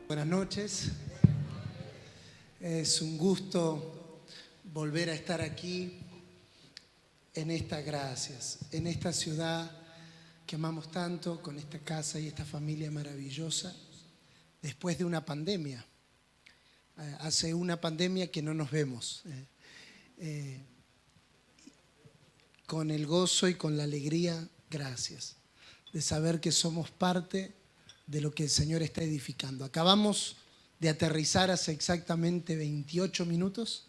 Buenas noches. Es un gusto volver a estar aquí en estas gracias, en esta ciudad que amamos tanto, con esta casa y esta familia maravillosa, después de una pandemia. Hace una pandemia que no nos vemos. Con el gozo y con la alegría, gracias, de saber que somos parte de lo que el Señor está edificando. Acabamos de aterrizar hace exactamente 28 minutos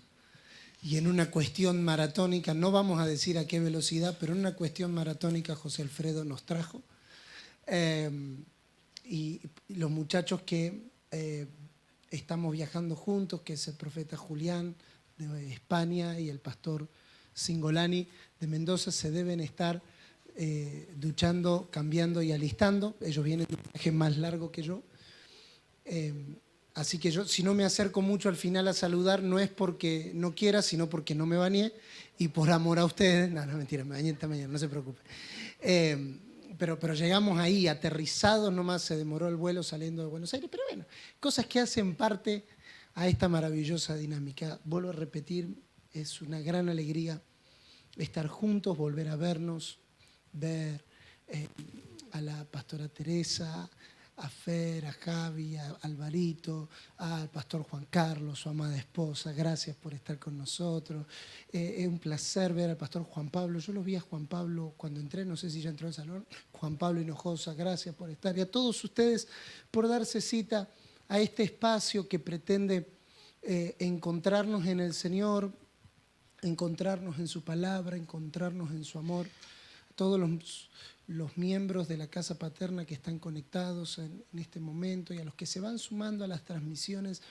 y en una cuestión maratónica, no vamos a decir a qué velocidad, pero en una cuestión maratónica José Alfredo nos trajo. Y los muchachos que estamos viajando juntos, que es el profeta Julián de España y el pastor Singolani de Mendoza, se deben estar duchando, cambiando y alistando. Ellos vienen de un viaje más largo que yo. Así que yo, si no me acerco mucho al final a saludar, no es porque no quiera, sino porque no me bañé y por amor a ustedes. No, mentira, me bañé esta mañana, no se preocupe. Pero llegamos ahí, aterrizados nomás, se demoró el vuelo saliendo de Buenos Aires. Pero bueno, cosas que hacen parte a esta maravillosa dinámica. Vuelvo a repetir, es una gran alegría estar juntos, volver a vernos, ver a la pastora Teresa, a Fer, a Javi, a Alvarito, al pastor Juan Carlos, su amada esposa. Gracias por estar con nosotros. Es un placer ver al pastor Juan Pablo. Yo lo vi a Juan Pablo cuando entré, no sé si ya entró al salón. Juan Pablo Hinojosa, gracias por estar. Y a todos ustedes por darse cita a este espacio que pretende encontrarnos en el Señor, encontrarnos en su palabra, encontrarnos en su amor. A todos los miembros de la casa paterna que están conectados en este momento y a los que se van sumando a las transmisiones,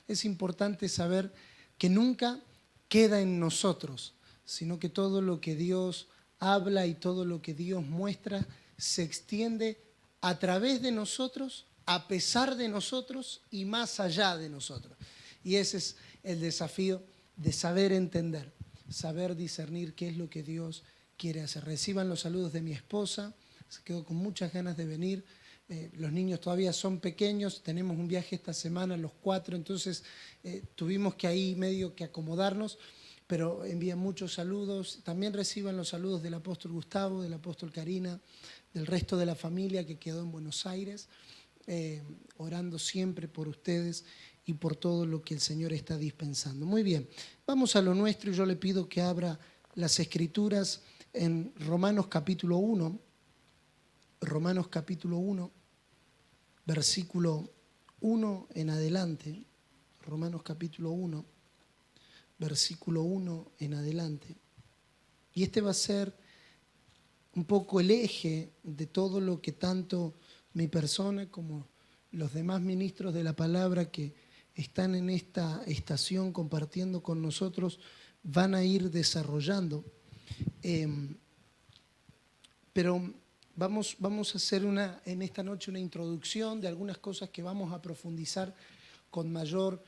es importante saber que nunca queda en nosotros, sino que todo lo que Dios habla y todo lo que Dios muestra se extiende a través de nosotros, a pesar de nosotros y más allá de nosotros. Y ese es el desafío de saber entender, saber discernir qué es lo que Dios quiere hacer. Reciban los saludos de mi esposa, se quedó con muchas ganas de venir. Los niños todavía son pequeños, tenemos un viaje esta semana, los 4, entonces tuvimos que ahí medio que acomodarnos, pero envían muchos saludos. También reciban los saludos del apóstol Gustavo, del apóstol Karina, del resto de la familia que quedó en Buenos Aires, orando siempre por ustedes y por todo lo que el Señor está dispensando. Muy bien, vamos a lo nuestro y yo le pido que abra las Escrituras en Romanos capítulo 1, versículo 1 en adelante. Romanos capítulo 1, versículo 1 en adelante. Y este va a ser un poco el eje de todo lo que tanto mi persona como los demás ministros de la palabra que están en esta estación compartiendo con nosotros van a ir desarrollando. Pero vamos a hacer en esta noche una introducción de algunas cosas que vamos a profundizar con mayor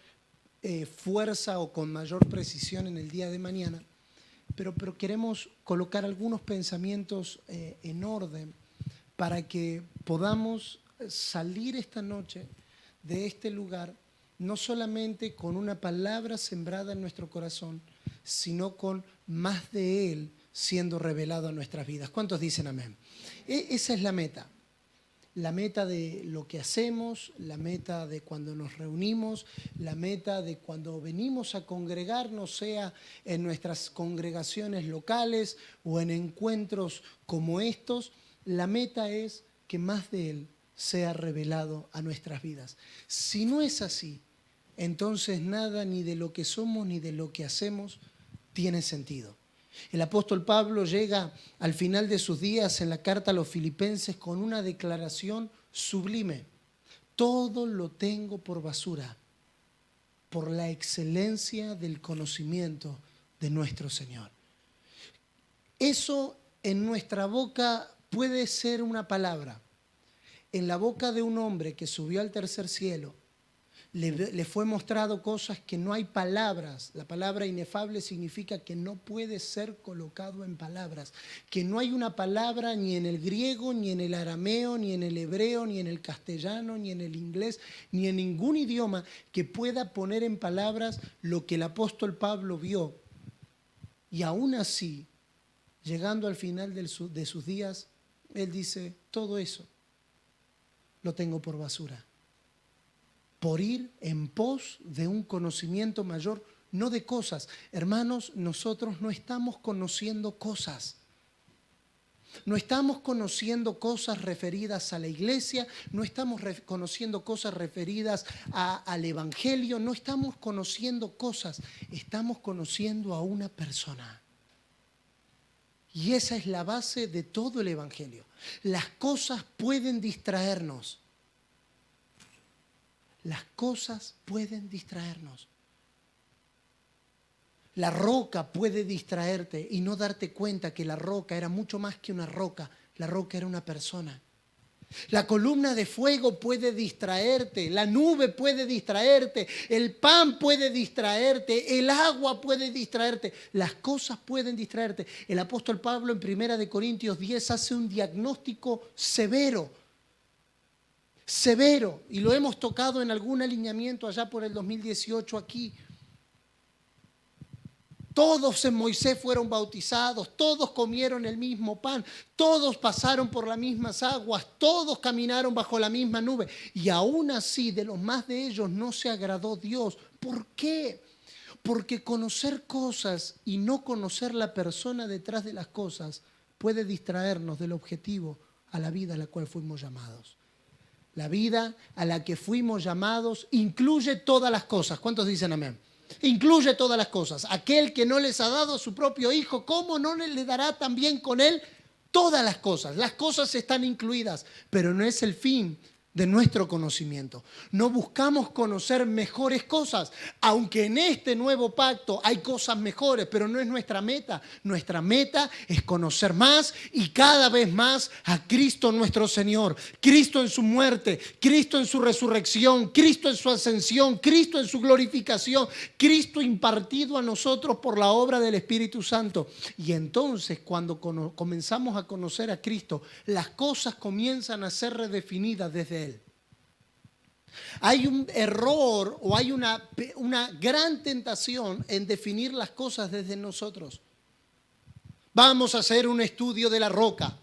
fuerza o con mayor precisión en el día de mañana. Pero queremos colocar algunos pensamientos en orden para que podamos salir esta noche de este lugar no solamente con una palabra sembrada en nuestro corazón, sino con más de Él siendo revelado a nuestras vidas. ¿Cuántos dicen amén? Esa es la meta de lo que hacemos, la meta de cuando nos reunimos, la meta de cuando venimos a congregarnos, sea en nuestras congregaciones locales o en encuentros como estos. La meta es que más de Él sea revelado a nuestras vidas. Si no es así, entonces nada ni de lo que somos ni de lo que hacemos tiene sentido. El apóstol Pablo llega al final de sus días en la carta a los Filipenses con una declaración sublime. Todo lo tengo por basura, por la excelencia del conocimiento de nuestro Señor. Eso en nuestra boca puede ser una palabra. En la boca de un hombre que subió al tercer cielo, Le fue mostrado cosas que no hay palabras. La palabra inefable significa que no puede ser colocado en palabras. Que no hay una palabra ni en el griego, ni en el arameo, ni en el hebreo, ni en el castellano, ni en el inglés, ni en ningún idioma que pueda poner en palabras lo que el apóstol Pablo vio. Y aún así, llegando al final de sus días, él dice, todo eso lo tengo por basura. Por ir en pos de un conocimiento mayor, no de cosas. Hermanos, nosotros no estamos conociendo cosas. No estamos conociendo cosas referidas a la iglesia, no estamos conociendo cosas referidas al evangelio, no estamos conociendo cosas, estamos conociendo a una persona. Y esa es la base de todo el evangelio. Las cosas pueden distraernos. Las cosas pueden distraernos. La roca puede distraerte y no darte cuenta que la roca era mucho más que una roca. La roca era una persona. La columna de fuego puede distraerte, la nube puede distraerte, el pan puede distraerte, el agua puede distraerte, las cosas pueden distraerte. El apóstol Pablo en 1 Corintios 10 hace un diagnóstico severo, y lo hemos tocado en algún alineamiento allá por el 2018 aquí. Todos en Moisés fueron bautizados, todos comieron el mismo pan, todos pasaron por las mismas aguas, todos caminaron bajo la misma nube. Y aún así, de los más de ellos no se agradó Dios. ¿Por qué? Porque conocer cosas y no conocer la persona detrás de las cosas puede distraernos del objetivo a la vida a la cual fuimos llamados. La vida a la que fuimos llamados incluye todas las cosas. ¿Cuántos dicen amén? Incluye todas las cosas. Aquel que no les ha dado a su propio Hijo, ¿cómo no le dará también con Él todas las cosas? Las cosas están incluidas, pero no es el fin de nuestro conocimiento. No buscamos conocer mejores cosas, aunque en este nuevo pacto hay cosas mejores, pero no es nuestra meta. Nuestra meta es conocer más y cada vez más a Cristo nuestro Señor. Cristo en su muerte, Cristo en su resurrección, Cristo en su ascensión, Cristo en su glorificación, Cristo impartido a nosotros por la obra del Espíritu Santo. Y entonces cuando comenzamos a conocer a Cristo, las cosas comienzan a ser redefinidas desde Él. Hay un error o hay una gran tentación en definir las cosas desde nosotros. Vamos a hacer un estudio de la roca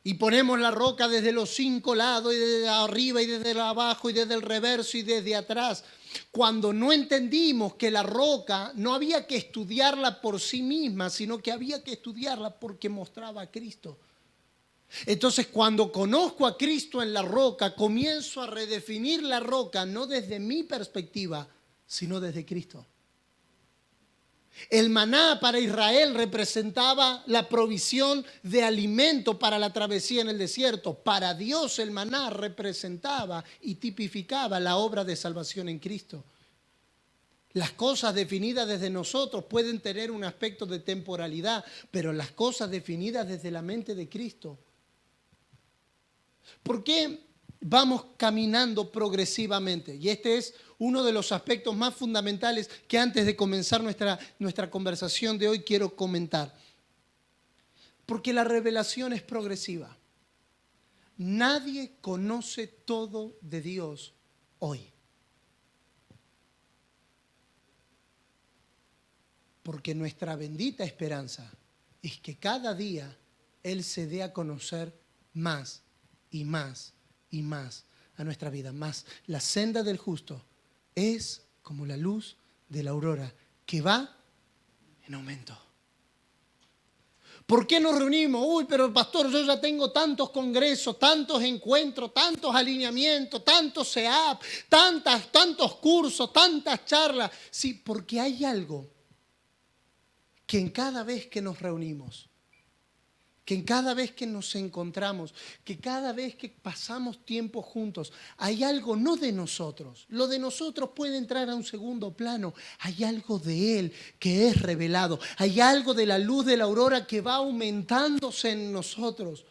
y ponemos la roca desde los 5 lados y desde arriba y desde abajo y desde el reverso y desde atrás. Cuando no entendimos que la roca no había que estudiarla por sí misma, sino que había que estudiarla porque mostraba a Cristo. Entonces, cuando conozco a Cristo en la roca, comienzo a redefinir la roca, no desde mi perspectiva, sino desde Cristo. El maná para Israel representaba la provisión de alimento para la travesía en el desierto. Para Dios el maná representaba y tipificaba la obra de salvación en Cristo. Las cosas definidas desde nosotros pueden tener un aspecto de temporalidad, pero las cosas definidas desde la mente de Cristo. ¿Por qué vamos caminando progresivamente? Y este es uno de los aspectos más fundamentales que antes de comenzar nuestra conversación de hoy quiero comentar. Porque la revelación es progresiva. Nadie conoce todo de Dios hoy. Porque nuestra bendita esperanza es que cada día Él se dé a conocer más y más y más a nuestra vida. Más la senda del justo es como la luz de la aurora que va en aumento. ¿Por qué nos reunimos? Uy, pero pastor, yo ya tengo tantos congresos, tantos encuentros, tantos alineamientos, tantos CEAP, tantos cursos, tantas charlas. Sí, porque hay algo que en cada vez que nos reunimos, que en cada vez que nos encontramos, que cada vez que pasamos tiempo juntos, hay algo no de nosotros. Lo de nosotros puede entrar a un segundo plano. Hay algo de Él que es revelado. Hay algo de la luz de la aurora que va aumentándose en nosotros.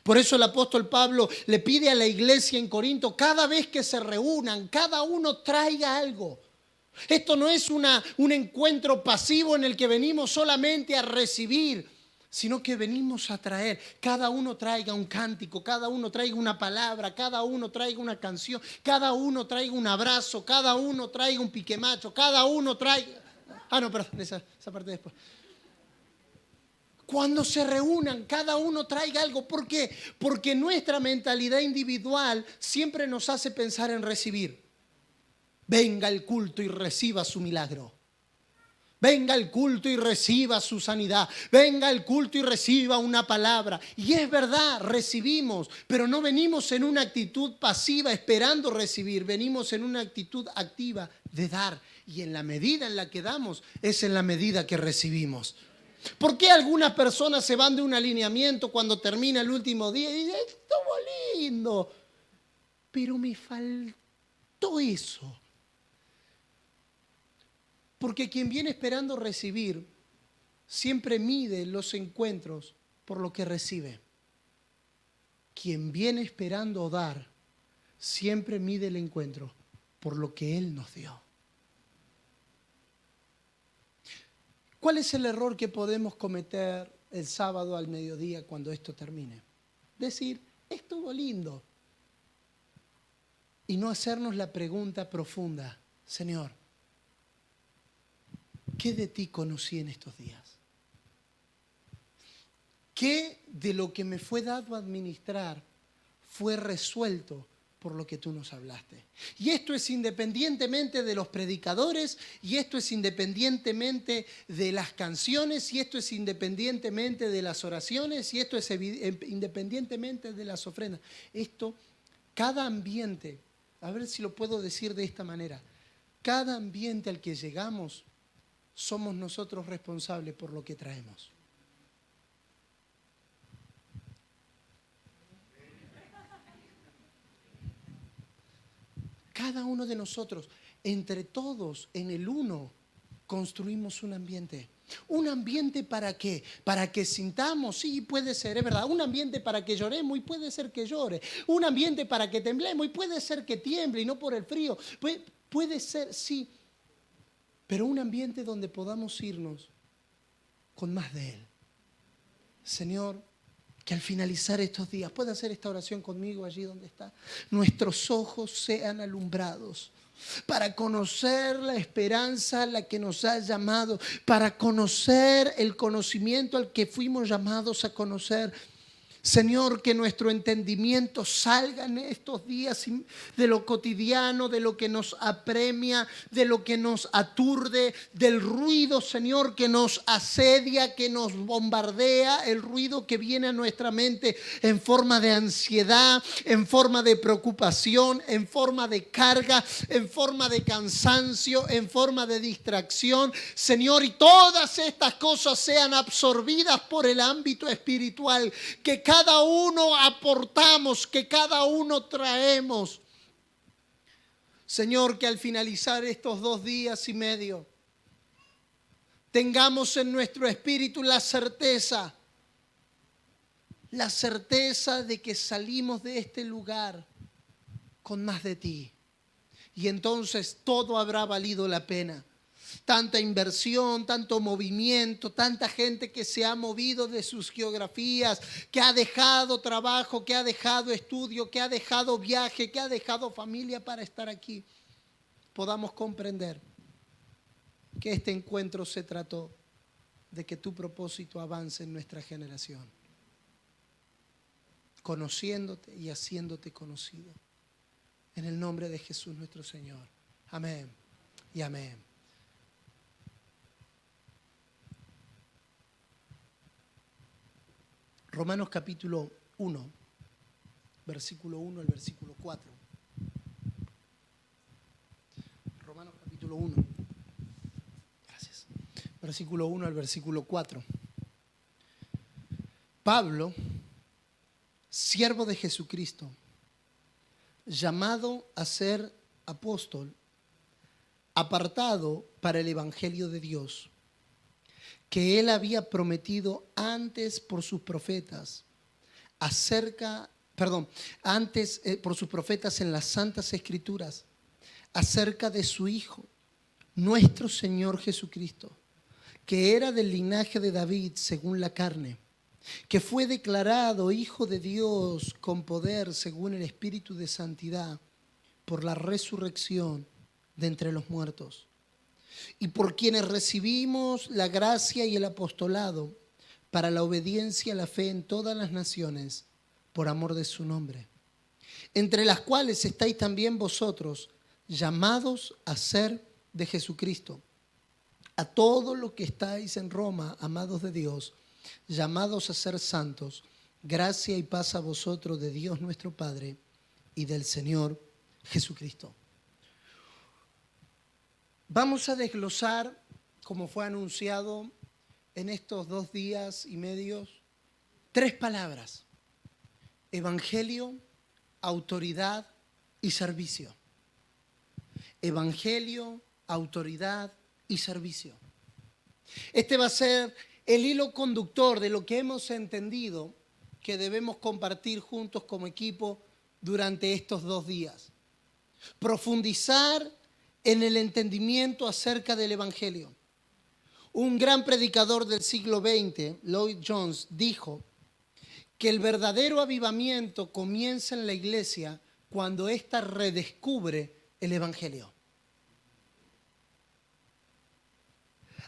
Por eso el apóstol Pablo le pide a la iglesia en Corinto, cada vez que se reúnan, cada uno traiga algo. Esto no es un encuentro pasivo en el que venimos solamente a recibir, sino que venimos a traer. Cada uno traiga un cántico, cada uno traiga una palabra, cada uno traiga una canción, cada uno traiga un abrazo, cada uno traiga un piquemacho, cada uno traiga... no, perdón, esa parte después. Cuando se reúnan, cada uno traiga algo. ¿Por qué? Porque nuestra mentalidad individual siempre nos hace pensar en recibir. Venga el culto y reciba su milagro. Venga el culto y reciba su sanidad. Venga el culto y reciba una palabra. Y es verdad, recibimos, pero no venimos en una actitud pasiva esperando recibir. Venimos en una actitud activa de dar. Y en la medida en la que damos, es en la medida que recibimos. ¿Por qué algunas personas se van de un alineamiento cuando termina el último día y dicen, estuvo lindo, pero me faltó eso? Porque quien viene esperando recibir siempre mide los encuentros por lo que recibe. Quien viene esperando dar siempre mide el encuentro por lo que Él nos dio. ¿Cuál es el error que podemos cometer el sábado al mediodía cuando esto termine? Decir, estuvo lindo. Y no hacernos la pregunta profunda, Señor, ¿qué de ti conocí en estos días? ¿Qué de lo que me fue dado a administrar fue resuelto por lo que tú nos hablaste? Y esto es independientemente de los predicadores, y esto es independientemente de las canciones, y esto es independientemente de las oraciones, y esto es independientemente de las ofrendas. Esto, cada ambiente, a ver si lo puedo decir de esta manera, cada ambiente al que llegamos, somos nosotros responsables por lo que traemos. Cada uno de nosotros, entre todos, en el uno, construimos un ambiente. ¿Un ambiente para qué? Para que sintamos, sí, puede ser, es verdad. Un ambiente para que lloremos y puede ser que llore. Un ambiente para que temblemos y puede ser que tiemble y no por el frío. Puede ser, sí. Pero un ambiente donde podamos irnos con más de Él. Señor, que al finalizar estos días, puede hacer esta oración conmigo allí donde está. Nuestros ojos sean alumbrados para conocer la esperanza a la que nos ha llamado, para conocer el conocimiento al que fuimos llamados a conocer. Señor, que nuestro entendimiento salga en estos días de lo cotidiano, de lo que nos apremia, de lo que nos aturde, del ruido, Señor, que nos asedia, que nos bombardea, el ruido que viene a nuestra mente en forma de ansiedad, en forma de preocupación, en forma de carga, en forma de cansancio, en forma de distracción. Señor, y todas estas cosas sean absorbidas por el ámbito espiritual, que cada uno aportamos, que cada uno traemos. Señor, que al finalizar estos 2 días y medio, tengamos en nuestro espíritu la certeza de que salimos de este lugar con más de ti. Y entonces todo habrá valido la pena. Tanta inversión, tanto movimiento, tanta gente que se ha movido de sus geografías, que ha dejado trabajo, que ha dejado estudio, que ha dejado viaje, que ha dejado familia para estar aquí. Podamos comprender que este encuentro se trató de que tu propósito avance en nuestra generación, conociéndote y haciéndote conocido. En el nombre de Jesús nuestro Señor. Amén y amén. Romanos capítulo 1, versículo 1 al versículo 4. Romanos capítulo 1. Gracias. Versículo 1 al versículo 4. Pablo, siervo de Jesucristo, llamado a ser apóstol, apartado para el evangelio de Dios, que él había prometido antes por sus profetas, por sus profetas en las santas escrituras, acerca de su Hijo, nuestro Señor Jesucristo, que era del linaje de David según la carne, que fue declarado Hijo de Dios con poder según el Espíritu de Santidad, por la resurrección de entre los muertos, y por quienes recibimos la gracia y el apostolado para la obediencia a la fe en todas las naciones, por amor de su nombre, entre las cuales estáis también vosotros, llamados a ser de Jesucristo. A todos los que estáis en Roma, amados de Dios, llamados a ser santos, gracia y paz a vosotros de Dios nuestro Padre y del Señor Jesucristo. Vamos a desglosar, como fue anunciado en estos 2 días y medio, 3 palabras: evangelio, autoridad y servicio. Evangelio, autoridad y servicio. Este va a ser el hilo conductor de lo que hemos entendido que debemos compartir juntos como equipo durante estos 2 días. Profundizar en el entendimiento acerca del evangelio. Un gran predicador del siglo XX, Lloyd Jones, dijo que el verdadero avivamiento comienza en la iglesia cuando ésta redescubre el evangelio.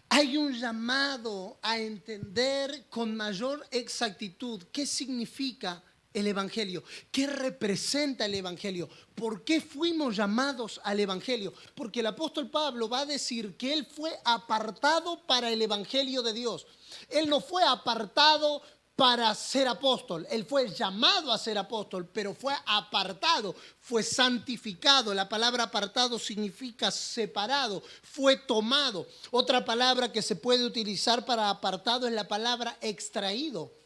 Hay un llamado a entender con mayor exactitud qué significa el evangelio, qué representa el evangelio, por qué fuimos llamados al evangelio. Porque el apóstol Pablo va a decir que él fue apartado para el evangelio de Dios. Él no fue apartado para ser apóstol, él fue llamado a ser apóstol, pero fue apartado, fue santificado. La palabra apartado significa separado, fue tomado. Otra palabra que se puede utilizar para apartado es la palabra extraído.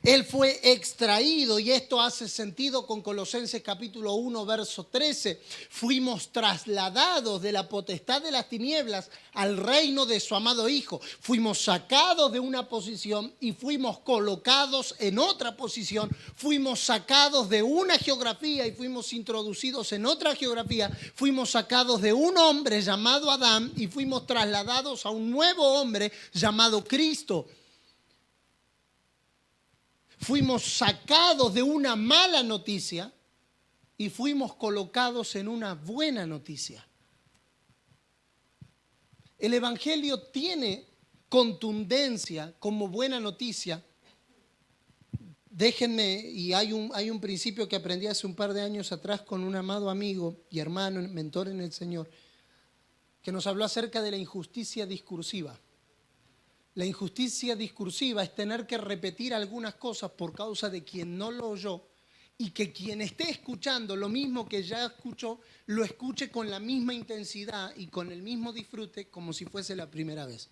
Él fue extraído, y esto hace sentido con Colosenses capítulo 1, verso 13. Fuimos trasladados de la potestad de las tinieblas al reino de su amado Hijo. Fuimos sacados de una posición y fuimos colocados en otra posición. Fuimos sacados de una geografía y fuimos introducidos en otra geografía. Fuimos sacados de un hombre llamado Adán y fuimos trasladados a un nuevo hombre llamado Cristo. Fuimos sacados de una mala noticia y fuimos colocados en una buena noticia. El evangelio tiene contundencia como buena noticia. Déjenme, y hay un principio que aprendí hace un par de años atrás con un amado amigo y hermano, mentor en el Señor, que nos habló acerca de la injusticia discursiva. La injusticia discursiva es tener que repetir algunas cosas por causa de quien no lo oyó, y que quien esté escuchando lo mismo que ya escuchó, lo escuche con la misma intensidad y con el mismo disfrute como si fuese la primera vez.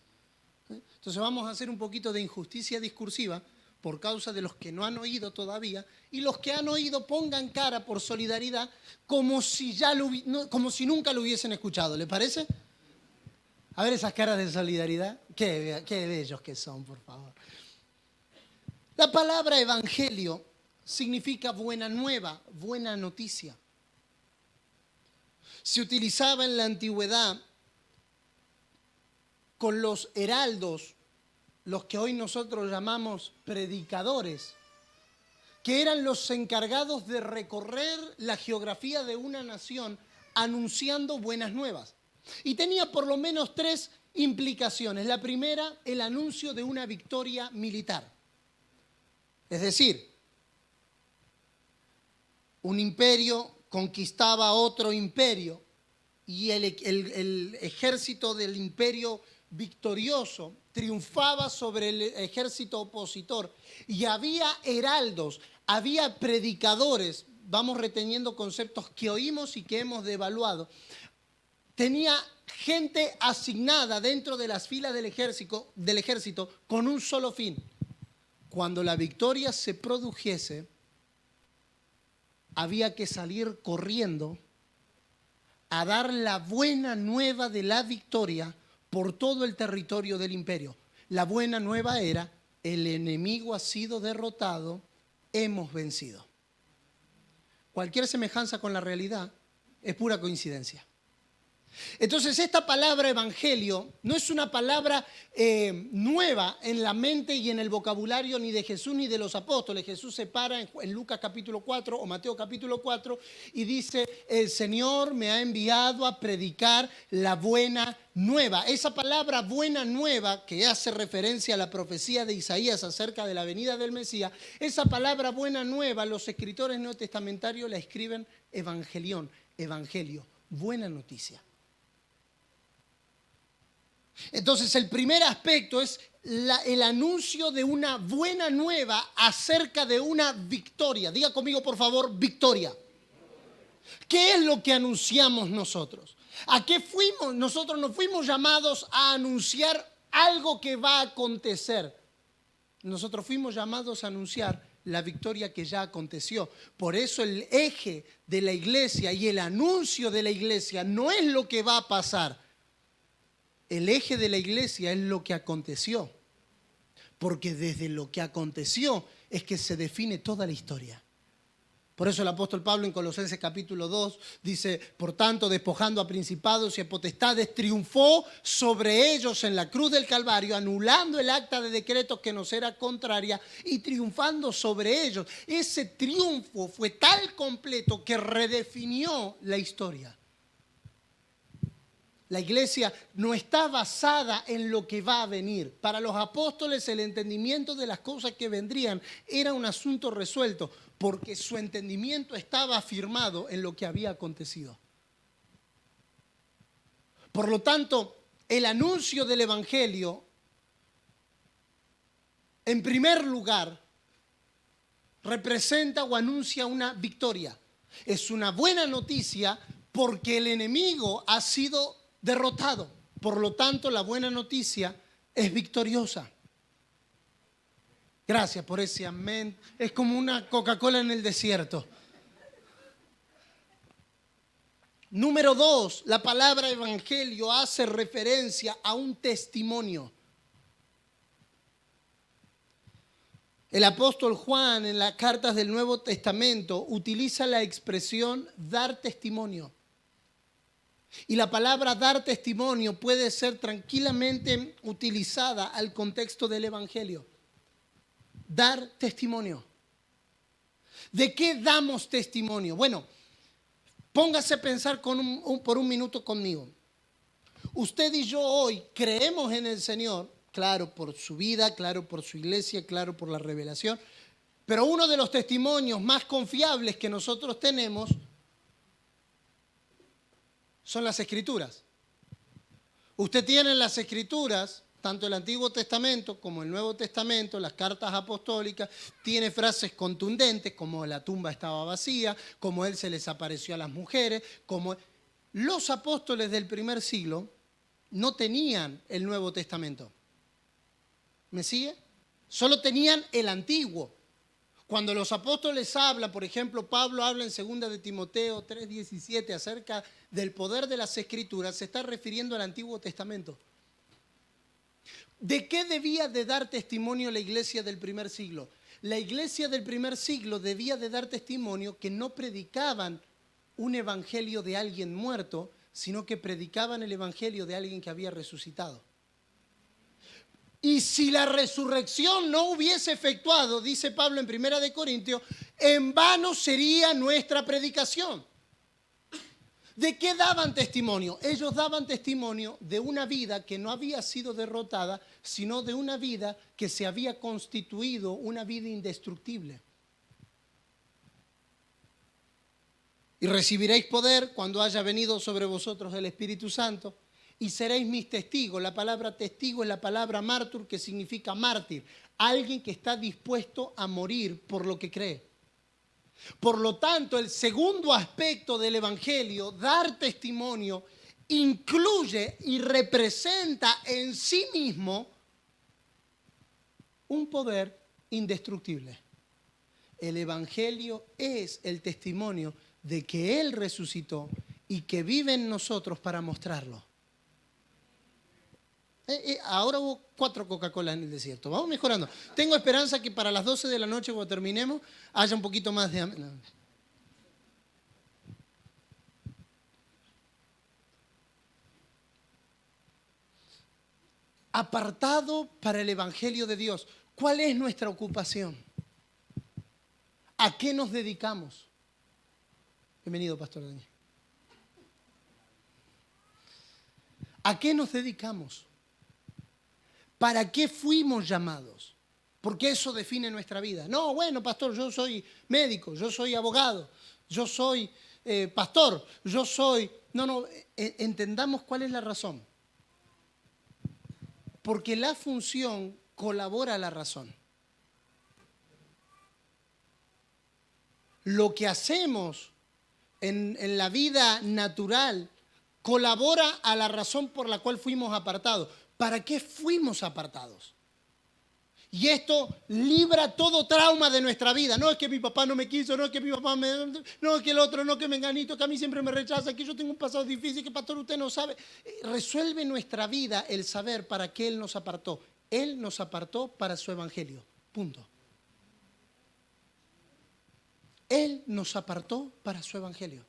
Entonces vamos a hacer un poquito de injusticia discursiva por causa de los que no han oído todavía, y los que han oído pongan cara por solidaridad como si nunca lo hubiesen escuchado. ¿Le parece? A ver esas caras de solidaridad. Qué bellos que son, por favor. La palabra evangelio significa buena nueva, buena noticia. Se utilizaba en la antigüedad con los heraldos, los que hoy nosotros llamamos predicadores, que eran los encargados de recorrer la geografía de una nación anunciando buenas nuevas. Y tenía por lo menos 3 implicaciones. La primera, el anuncio de una victoria militar. Es decir, un imperio conquistaba a otro imperio y el ejército del imperio victorioso triunfaba sobre el ejército opositor. Y había heraldos, había predicadores, vamos reteniendo conceptos que oímos y que hemos devaluado. Tenía gente asignada dentro de las filas del ejército con un solo fin. Cuando la victoria se produjese, había que salir corriendo a dar la buena nueva de la victoria por todo el territorio del imperio. La buena nueva era el enemigo ha sido derrotado, hemos vencido. Cualquier semejanza con la realidad es pura coincidencia. Entonces, esta palabra evangelio no es una palabra nueva en la mente y en el vocabulario ni de Jesús ni de los apóstoles. Jesús se para en Lucas capítulo 4 o Mateo capítulo 4 y dice: el Señor me ha enviado a predicar la buena nueva. Esa palabra buena nueva, que hace referencia a la profecía de Isaías acerca de la venida del Mesías, esa palabra buena nueva, los escritores neotestamentarios la escriben evangelión, evangelio, buena noticia. Entonces, el primer aspecto es el anuncio de una buena nueva acerca de una victoria. Diga conmigo, por favor, victoria. ¿Qué es lo que anunciamos nosotros? ¿A qué fuimos? Nosotros no fuimos llamados a anunciar algo que va a acontecer. Nosotros fuimos llamados a anunciar la victoria que ya aconteció. Por eso el eje de la iglesia y el anuncio de la iglesia no es lo que va a pasar. El eje de la iglesia es lo que aconteció, porque desde lo que aconteció es que se define toda la historia. Por eso el apóstol Pablo en Colosenses capítulo 2 dice: por tanto, despojando a principados y a potestades, triunfó sobre ellos en la cruz del Calvario, anulando el acta de decretos que nos era contraria y triunfando sobre ellos. Ese triunfo fue tal completo que redefinió la historia. La iglesia no está basada en lo que va a venir. Para los apóstoles el entendimiento de las cosas que vendrían era un asunto resuelto, porque su entendimiento estaba afirmado en lo que había acontecido. Por lo tanto, el anuncio del evangelio, en primer lugar, representa o anuncia una victoria. Es una buena noticia porque el enemigo ha sido derrotado. Por lo tanto, la buena noticia es victoriosa. Gracias por ese amén. Es como una Coca-Cola en el desierto. Número 2, la palabra evangelio hace referencia a un testimonio. El apóstol Juan en las cartas del Nuevo Testamento utiliza la expresión dar testimonio. Y la palabra dar testimonio puede ser tranquilamente utilizada al contexto del evangelio. Dar testimonio. ¿De qué damos testimonio? Bueno, póngase a pensar por un minuto conmigo. Usted y yo hoy creemos en el Señor, claro, por su vida, claro, por su iglesia, claro, por la revelación. Pero uno de los testimonios más confiables que nosotros tenemos son las Escrituras. Usted tiene en las Escrituras, tanto el Antiguo Testamento como el Nuevo Testamento, las cartas apostólicas, tiene frases contundentes como la tumba estaba vacía, como Él se les apareció a las mujeres, como los apóstoles del primer siglo no tenían el Nuevo Testamento. ¿Me sigue? Solo tenían el Antiguo. Cuando los apóstoles hablan, por ejemplo, Pablo habla en 2 de Timoteo 3:17 acerca del poder de las Escrituras, se está refiriendo al Antiguo Testamento. ¿De qué debía de dar testimonio la iglesia del primer siglo? La iglesia del primer siglo debía de dar testimonio que no predicaban un evangelio de alguien muerto, sino que predicaban el evangelio de alguien que había resucitado. Y si la resurrección no hubiese efectuado, dice Pablo en 1 de Corintios, en vano sería nuestra predicación. ¿De qué daban testimonio? Ellos daban testimonio de una vida que no había sido derrotada, sino de una vida que se había constituido una vida indestructible. Y recibiréis poder cuando haya venido sobre vosotros el Espíritu Santo. Y seréis mis testigos. La palabra testigo es la palabra mártir, que significa mártir. Alguien que está dispuesto a morir por lo que cree. Por lo tanto, el segundo aspecto del evangelio, dar testimonio, incluye y representa en sí mismo un poder indestructible. El evangelio es el testimonio de que Él resucitó y que vive en nosotros para mostrarlo. Ahora hubo 4 Coca-Cola en el desierto. Vamos mejorando. Tengo esperanza que para las 12 de la noche, cuando terminemos, haya un poquito más de... No. Apartado para el Evangelio de Dios. ¿Cuál es nuestra ocupación? ¿A qué nos dedicamos? Bienvenido, Pastor Daniel. ¿A qué nos dedicamos? ¿Para qué fuimos llamados? Porque eso define nuestra vida. No, bueno, pastor, yo soy médico, yo soy abogado, yo soy pastor, yo soy... No, entendamos cuál es la razón. Porque la función colabora a la razón. Lo que hacemos en la vida natural colabora a la razón por la cual fuimos apartados. ¿Para qué fuimos apartados? Y esto libra todo trauma de nuestra vida. No es que mi papá no me quiso, no es que mi papá no es que el otro, no que me enganito, que a mí siempre me rechaza, que yo tengo un pasado difícil, que pastor usted no sabe. Resuelve nuestra vida el saber para qué Él nos apartó. Él nos apartó para su evangelio. Punto. Él nos apartó para su evangelio.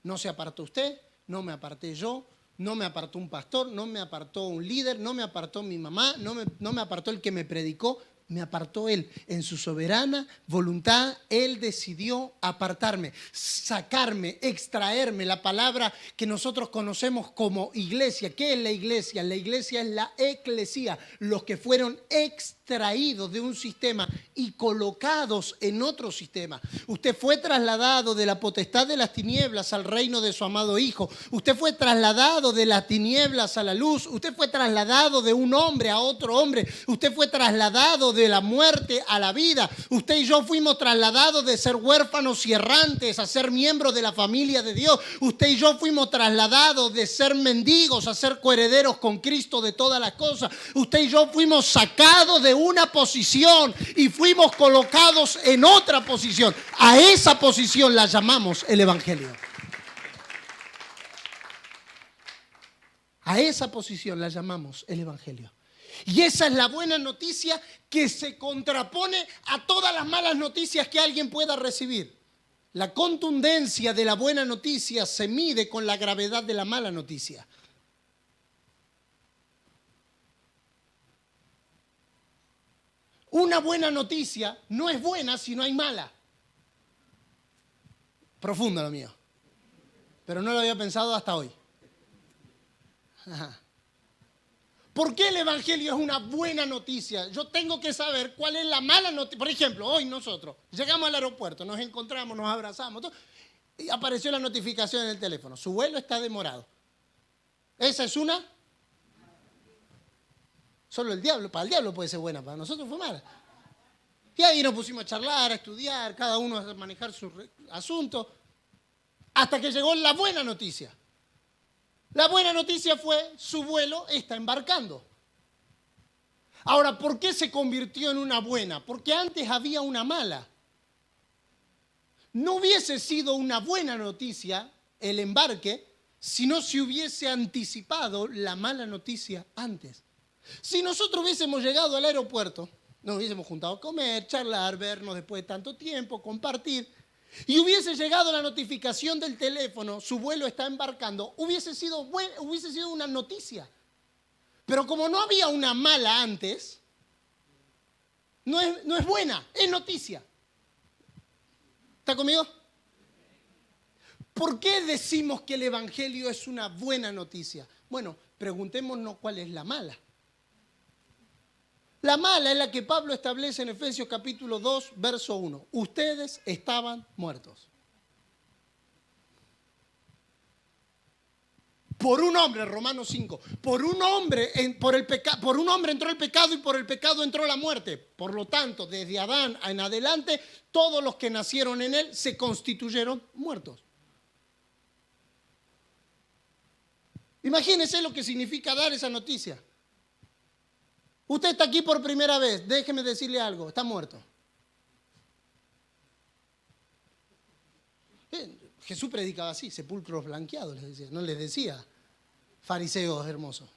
No se apartó usted, no me aparté yo, no me apartó un pastor, no me apartó un líder, no me apartó mi mamá, no me apartó el que me predicó, me apartó Él. En su soberana voluntad, Él decidió apartarme, sacarme, extraerme. La palabra que nosotros conocemos como iglesia. ¿Qué es la iglesia? La iglesia es la eclesía, los que fueron extraídos de un sistema y colocados en otro sistema. Usted fue trasladado de la potestad de las tinieblas al reino de su amado Hijo. Usted fue trasladado de las tinieblas a la luz. Usted fue trasladado de un hombre a otro hombre. Usted fue trasladado de la muerte a la vida. Usted y yo fuimos trasladados de ser huérfanos y errantes a ser miembros de la familia de Dios. Usted y yo fuimos trasladados de ser mendigos a ser coherederos con Cristo de todas las cosas. Usted y yo fuimos sacados de una posición y fuimos colocados en otra posición. A esa posición la llamamos el Evangelio. A esa posición la llamamos el Evangelio. Y esa es la buena noticia que se contrapone a todas las malas noticias que alguien pueda recibir. La contundencia de la buena noticia se mide con la gravedad de la mala noticia. Una buena noticia no es buena si no hay mala. Profundo lo mío. Pero no lo había pensado hasta hoy. Ajá. ¿Por qué el Evangelio es una buena noticia? Yo tengo que saber cuál es la mala noticia. Por ejemplo, hoy nosotros llegamos al aeropuerto, nos encontramos, nos abrazamos, y apareció la notificación en el teléfono. Su vuelo está demorado. Esa es una... Solo el diablo, para el diablo puede ser buena, para nosotros fue mala. Y ahí nos pusimos a charlar, a estudiar, cada uno a manejar su asunto, hasta que llegó la buena noticia. La buena noticia fue, su vuelo está embarcando. Ahora, ¿por qué se convirtió en una buena? Porque antes había una mala. No hubiese sido una buena noticia el embarque si no se hubiese anticipado la mala noticia antes. Si nosotros hubiésemos llegado al aeropuerto, nos hubiésemos juntado a comer, charlar, vernos después de tanto tiempo, compartir, y hubiese llegado la notificación del teléfono, su vuelo está embarcando, hubiese sido una noticia. Pero como no había una mala antes, no es buena, es noticia. ¿Está conmigo? ¿Por qué decimos que el Evangelio es una buena noticia? Bueno, preguntémonos cuál es la mala. La mala es la que Pablo establece en Efesios capítulo 2, verso 1. Ustedes estaban muertos. Por un hombre, Romanos 5, por un hombre entró el pecado y por el pecado entró la muerte. Por lo tanto, desde Adán en adelante, todos los que nacieron en él se constituyeron muertos. Imagínense lo que significa dar esa noticia. Usted está aquí por primera vez, déjeme decirle algo, está muerto. Jesús predicaba así, sepulcros blanqueados, les decía, no les decía Fariseos hermosos.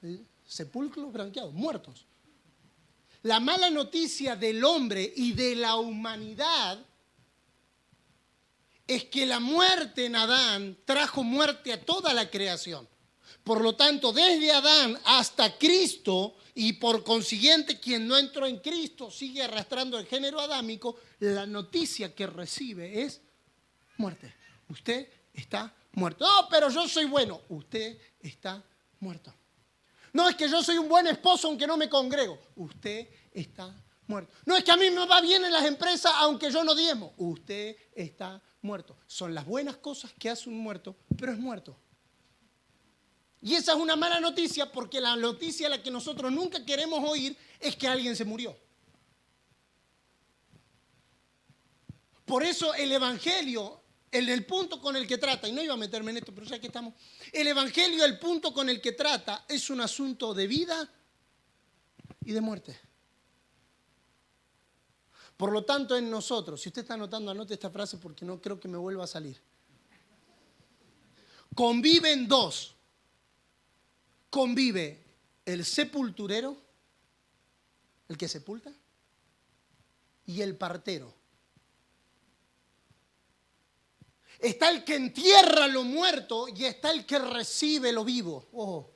Sepulcros blanqueados, muertos. La mala noticia del hombre y de la humanidad es que la muerte en Adán trajo muerte a toda la creación. Por lo tanto, desde Adán hasta Cristo, y por consiguiente quien no entró en Cristo sigue arrastrando el género adámico, la noticia que recibe es muerte. Usted está muerto. No, pero yo soy bueno. Usted está muerto. No, es que yo soy un buen esposo aunque no me congrego. Usted está muerto. No, es que a mí me va bien en las empresas aunque yo no diezmo. Usted está muerto. Son las buenas cosas que hace un muerto, pero es muerto. Y esa es una mala noticia porque la noticia a la que nosotros nunca queremos oír es que alguien se murió. Por eso el Evangelio, el punto con el que trata, y no iba a meterme en esto, pero ya que estamos, el Evangelio, el punto con el que trata es un asunto de vida y de muerte. Por lo tanto, en nosotros, si usted está anotando, anote esta frase porque no creo que me vuelva a salir. Conviven dos. Convive el sepulturero, el que sepulta, y el partero. Está el que entierra lo muerto y está el que recibe lo vivo. Ojo.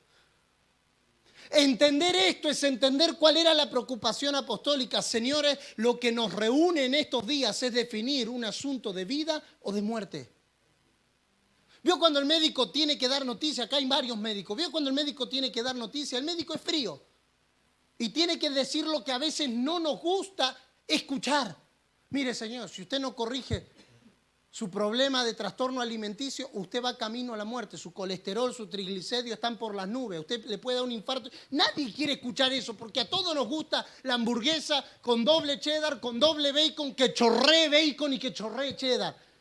Entender esto es entender cuál era la preocupación apostólica. Señores, lo que nos reúne en estos días es definir un asunto de vida o de muerte. ¿Vio cuando el médico tiene que dar noticia? Acá hay varios médicos. ¿Vio cuando el médico tiene que dar noticia? El médico es frío y tiene que decir lo que a veces no nos gusta escuchar. Mire, señor, si usted no corrige su problema de trastorno alimenticio, usted va camino a la muerte. Su colesterol, su triglicéridos están por las nubes. Usted le puede dar un infarto. Nadie quiere escuchar eso porque a todos nos gusta la hamburguesa con doble cheddar, con doble bacon, que chorree bacon y que chorree cheddar.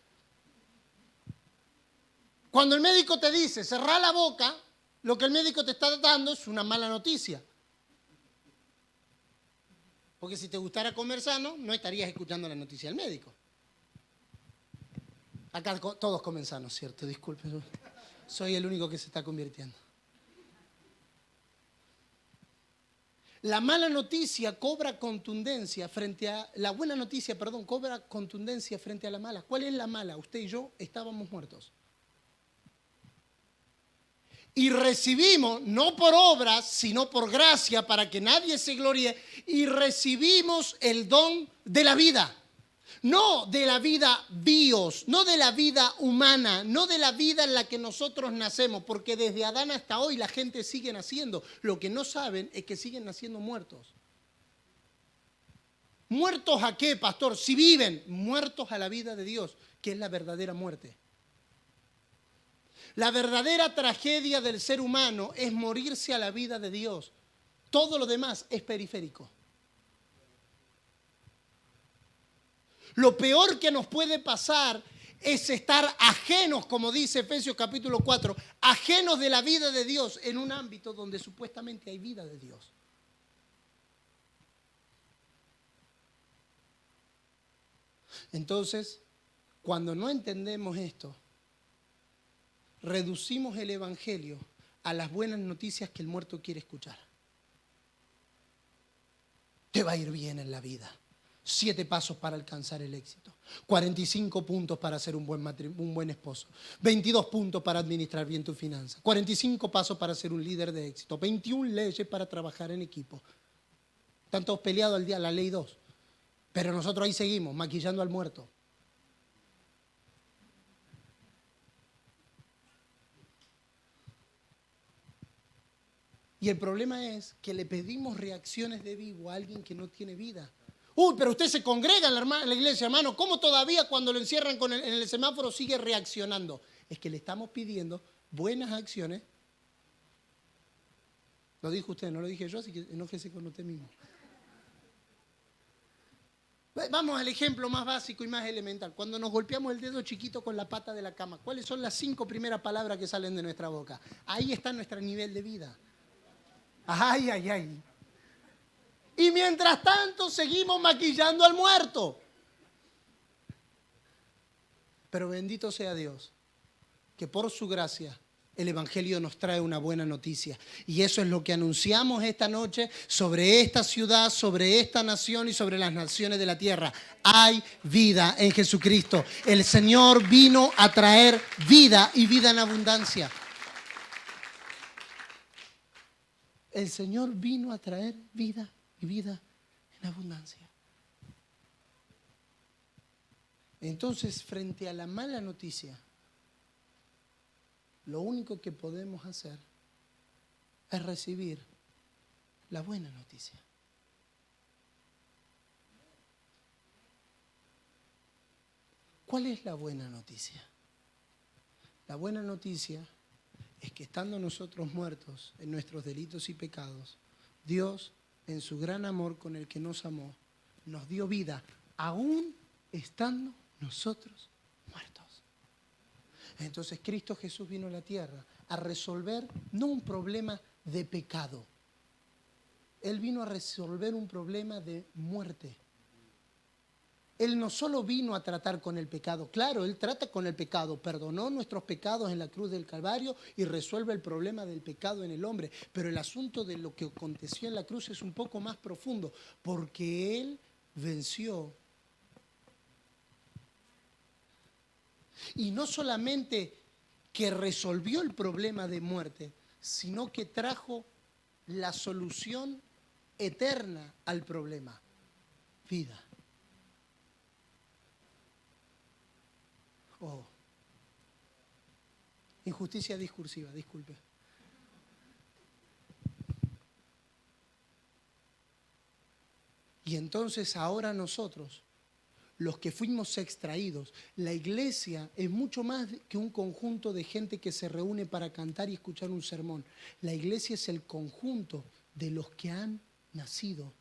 Cuando el médico te dice, cerrá la boca, lo que el médico te está dando es una mala noticia. Porque si te gustara comer sano, no estarías escuchando la noticia del médico. Acá todos comen sanos, ¿cierto? Disculpe, soy el único que se está convirtiendo. La mala noticia cobra contundencia frente a... La buena noticia, perdón, cobra contundencia frente a la mala. ¿Cuál es la mala? Usted y yo estábamos muertos. Y recibimos, no por obras, sino por gracia, para que nadie se gloríe, y recibimos el don de la vida. No de la vida bios, no de la vida humana, no de la vida en la que nosotros nacemos, porque desde Adán hasta hoy la gente sigue naciendo. Lo que no saben es que siguen naciendo muertos. ¿Muertos a qué, pastor? Si viven, muertos a la vida de Dios, que es la verdadera muerte. La verdadera tragedia del ser humano es morirse a la vida de Dios. Todo lo demás es periférico. Lo peor que nos puede pasar es estar ajenos, como dice Efesios capítulo 4, ajenos de la vida de Dios en un ámbito donde supuestamente hay vida de Dios. Entonces, cuando no entendemos esto, reducimos el Evangelio a las buenas noticias que el muerto quiere escuchar. Te va a ir bien en la vida. 7 pasos para alcanzar el éxito. 45 puntos para ser un buen esposo. 22 puntos para administrar bien tu finanza. 45 pasos para ser un líder de éxito. 21 leyes para trabajar en equipo. Están todos peleados al día, la ley 2. Pero nosotros ahí seguimos, maquillando al muerto. Y el problema es que le pedimos reacciones de vivo a alguien que no tiene vida. Uy, pero usted se congrega en la iglesia, hermano. ¿Cómo todavía cuando lo encierran en el semáforo sigue reaccionando? Es que le estamos pidiendo buenas acciones. Lo dijo usted, no lo dije yo, así que enójese con usted mismo. Vamos al ejemplo más básico y más elemental. Cuando nos golpeamos el dedo chiquito con la pata de la cama, ¿cuáles son las 5 primeras palabras que salen de nuestra boca? Ahí está nuestro nivel de vida. Ay, ay, ay. Y mientras tanto seguimos maquillando al muerto. Pero bendito sea Dios, que por su gracia El Evangelio nos trae una buena noticia. Y eso es lo que anunciamos esta noche sobre esta ciudad, sobre esta nación y sobre las naciones de la tierra. Hay vida en Jesucristo. El Señor vino a traer vida y vida en abundancia. El Señor vino a traer vida y vida en abundancia. Entonces, frente a la mala noticia, lo único que podemos hacer es recibir la buena noticia. ¿Cuál es la buena noticia? La buena noticia es que estando nosotros muertos en nuestros delitos y pecados, Dios, en su gran amor con el que nos amó, nos dio vida, aún estando nosotros muertos. Entonces Cristo Jesús vino a la tierra a resolver no un problema de pecado. Él vino a resolver un problema de muerte. Él no solo vino a tratar con el pecado, claro, Él trata con el pecado, perdonó nuestros pecados en la cruz del Calvario y resuelve el problema del pecado en el hombre. Pero el asunto de lo que aconteció en la cruz es un poco más profundo, porque Él venció. Y no solamente que resolvió el problema de muerte, sino que trajo la solución eterna al problema: vida. Oh. Injusticia discursiva, disculpe. Y entonces ahora nosotros, los que fuimos extraídos, la iglesia es mucho más que un conjunto de gente que se reúne para cantar y escuchar un sermón. La iglesia es el conjunto de los que han nacido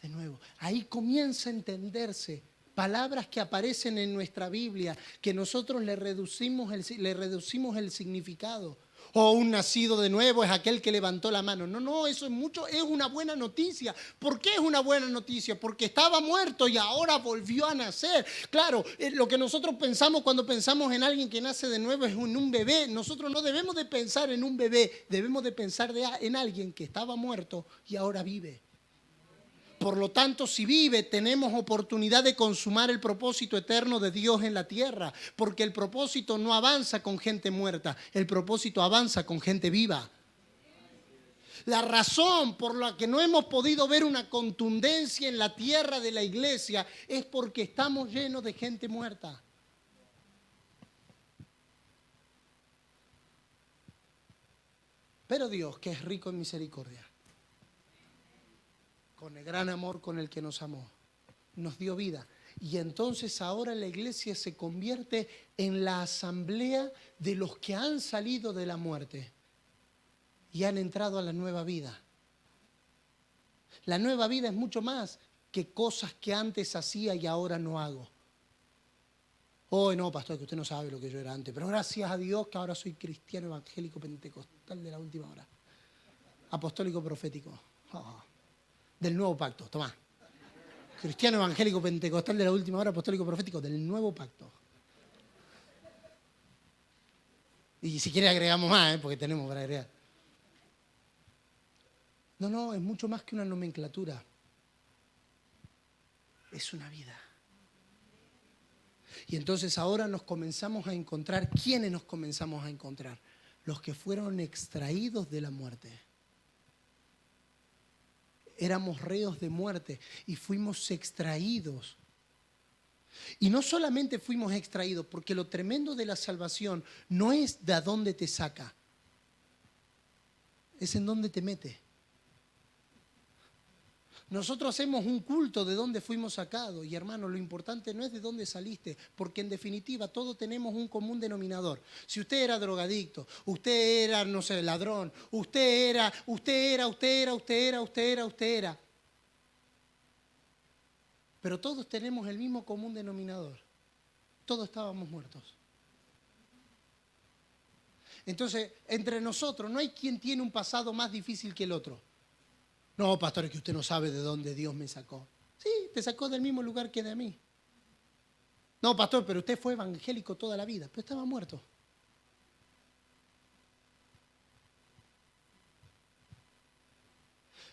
de nuevo. Ahí comienza a entenderse palabras que aparecen en nuestra Biblia, que nosotros le reducimos el significado. O un nacido de nuevo es aquel que levantó la mano. No, eso es una buena noticia. ¿Por qué es una buena noticia? Porque estaba muerto y ahora volvió a nacer. Claro, lo que nosotros pensamos cuando pensamos en alguien que nace de nuevo es en un bebé. Nosotros no debemos de pensar en un bebé, debemos de pensar en alguien que estaba muerto y ahora vive. Por lo tanto, si vive, tenemos oportunidad de consumar el propósito eterno de Dios en la tierra, porque el propósito no avanza con gente muerta, el propósito avanza con gente viva. La razón por la que no hemos podido ver una contundencia en la tierra de la iglesia es porque estamos llenos de gente muerta. Pero Dios, que es rico en misericordia, con el gran amor con el que nos amó, nos dio vida. Y entonces ahora la iglesia se convierte en la asamblea de los que han salido de la muerte y han entrado a la nueva vida. La nueva vida es mucho más que cosas que antes hacía y ahora no hago. Oh, no, pastor, que usted no sabe lo que yo era antes, pero gracias a Dios que ahora soy cristiano evangélico pentecostal de la última hora. Apostólico profético. Oh. Del nuevo pacto, tomá. Cristiano evangélico pentecostal de la última hora, apostólico profético del nuevo pacto. Y si quiere agregamos más, porque tenemos para agregar. No, es mucho más que una nomenclatura. Es una vida. Y entonces ahora nos comenzamos a encontrar. ¿Quiénes nos comenzamos a encontrar? Los que fueron extraídos de la muerte. Éramos reos de muerte y fuimos extraídos. Y no solamente fuimos extraídos, porque lo tremendo de la salvación no es de a dónde te saca, es en dónde te mete. Nosotros hacemos un culto de dónde fuimos sacados y hermano, lo importante no es de dónde saliste, porque en definitiva todos tenemos un común denominador. Si usted era drogadicto, usted era, no sé, ladrón, usted era. Pero todos tenemos el mismo común denominador. Todos estábamos muertos. Entonces, entre nosotros no hay quien tiene un pasado más difícil que el otro. No, pastor, es que usted no sabe de dónde Dios me sacó. Sí, te sacó del mismo lugar que de mí. No, pastor, pero usted fue evangélico toda la vida, pero estaba muerto.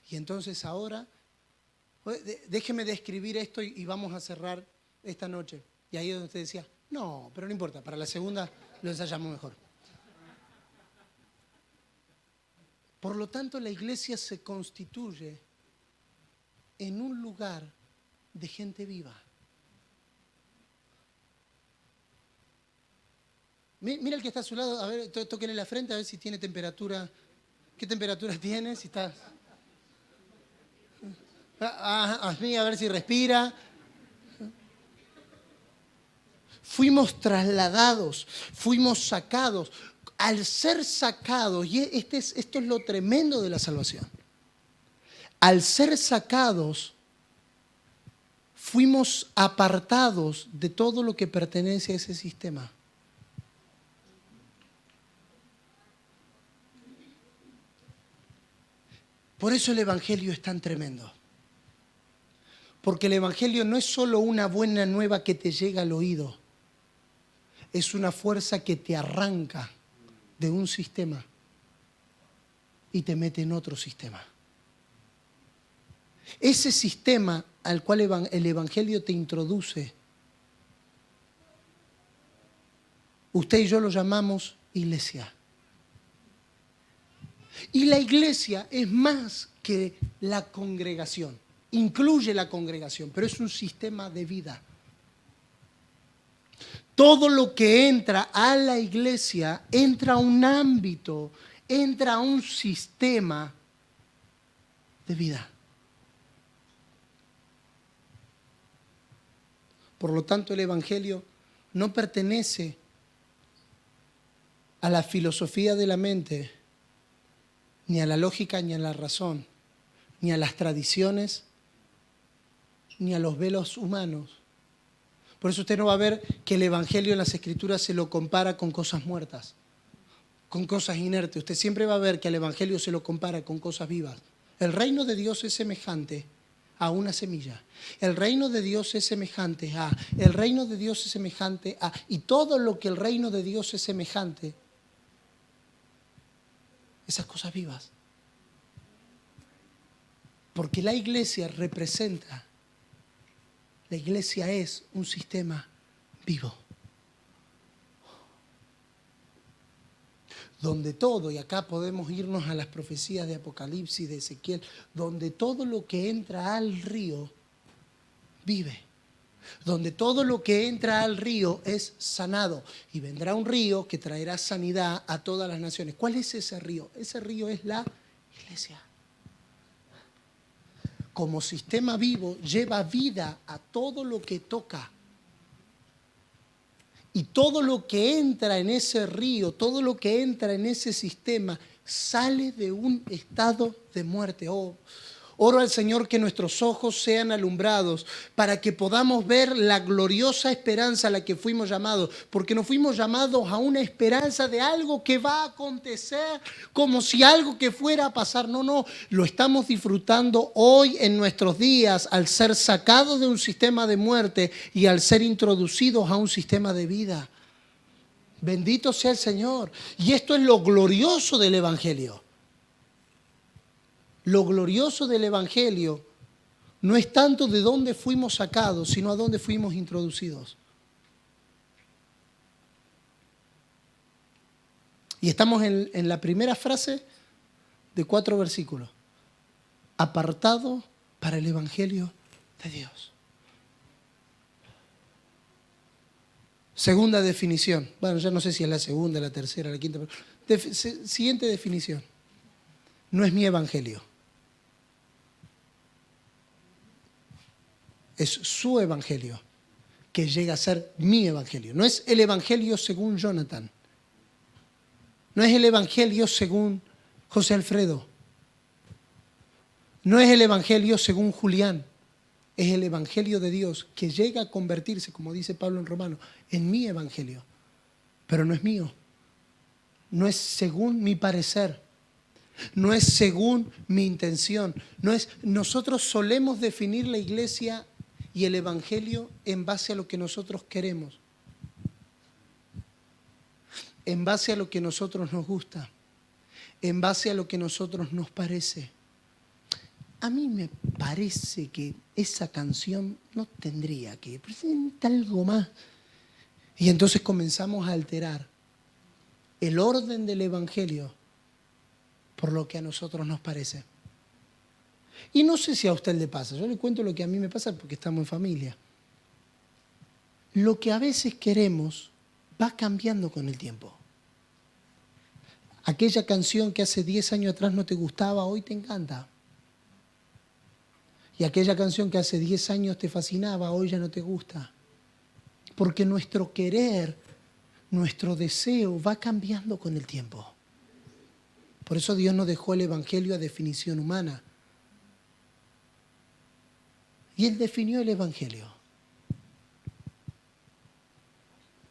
Y entonces ahora, déjeme describir esto y vamos a cerrar esta noche. Y ahí es donde usted decía, no, pero no importa, para la segunda lo ensayamos mejor. Por lo tanto, la iglesia se constituye en un lugar de gente viva. Mira el que está a su lado, a ver, tóquenle la frente a ver si tiene temperatura. ¿Qué temperatura tiene? Si está... a ver si respira. Fuimos trasladados, fuimos sacados. Al ser sacados, y esto es lo tremendo de la salvación. Al ser sacados, fuimos apartados de todo lo que pertenece a ese sistema. Por eso el Evangelio es tan tremendo. Porque el Evangelio no es solo una buena nueva que te llega al oído. Es una fuerza que te arranca de un sistema y te mete en otro sistema. Ese sistema al cual el Evangelio te introduce, usted y yo lo llamamos iglesia. Y la iglesia es más que la congregación, incluye la congregación, pero es un sistema de vida. Todo lo que entra a la iglesia entra a un ámbito, entra a un sistema de vida. Por lo tanto, el Evangelio no pertenece a la filosofía de la mente, ni a la lógica, ni a la razón, ni a las tradiciones, ni a los velos humanos. Por eso usted no va a ver que el Evangelio en las Escrituras se lo compara con cosas muertas, con cosas inertes. Usted siempre va a ver que al Evangelio se lo compara con cosas vivas. El reino de Dios es semejante a una semilla. El reino de Dios es semejante a... El reino de Dios es semejante a... Y todo lo que el reino de Dios es semejante, esas cosas vivas. Porque la iglesia representa, la iglesia es un sistema vivo. Donde todo, y acá podemos irnos a las profecías de Apocalipsis, de Ezequiel, donde todo lo que entra al río vive. Donde todo lo que entra al río es sanado. Y vendrá un río que traerá sanidad a todas las naciones. ¿Cuál es ese río? Ese río es la iglesia. Como sistema vivo, lleva vida a todo lo que toca. Y todo lo que entra en ese río, todo lo que entra en ese sistema, sale de un estado de muerte. Oro al Señor que nuestros ojos sean alumbrados para que podamos ver la gloriosa esperanza a la que fuimos llamados, porque nos fuimos llamados a una esperanza de algo que va a acontecer, como si algo que fuera a pasar. No, lo estamos disfrutando hoy en nuestros días al ser sacados de un sistema de muerte y al ser introducidos a un sistema de vida. Bendito sea el Señor. Y esto es lo glorioso del Evangelio. Lo glorioso del Evangelio no es tanto de dónde fuimos sacados, sino a dónde fuimos introducidos. Y estamos en la primera frase de 4 versículos. Apartado para el Evangelio de Dios. Segunda definición. Bueno, ya no sé si es la segunda, la tercera, la quinta. Siguiente definición. No es mi Evangelio. Es su evangelio que llega a ser mi evangelio. No es el evangelio según Jonathan. No es el evangelio según José Alfredo. No es el evangelio según Julián. Es el evangelio de Dios que llega a convertirse, como dice Pablo en Romanos, en mi evangelio. Pero no es mío. No es según mi parecer. No es según mi intención. Nosotros solemos definir la iglesia y el evangelio en base a lo que nosotros queremos, en base a lo que a nosotros nos gusta, en base a lo que a nosotros nos parece. a mí me parece que esa canción no tendría que presentar algo más. Y entonces comenzamos a alterar el orden del Evangelio por lo que a nosotros nos parece. Y no sé si a usted le pasa, yo le cuento lo que a mí me pasa porque estamos en familia. Lo que a veces queremos va cambiando con el tiempo. Aquella canción que hace 10 años atrás no te gustaba, hoy te encanta. Y aquella canción que hace 10 años te fascinaba, hoy ya no te gusta. Porque nuestro querer, nuestro deseo va cambiando con el tiempo. Por eso Dios nos dejó el Evangelio a definición humana. Y Él definió el Evangelio.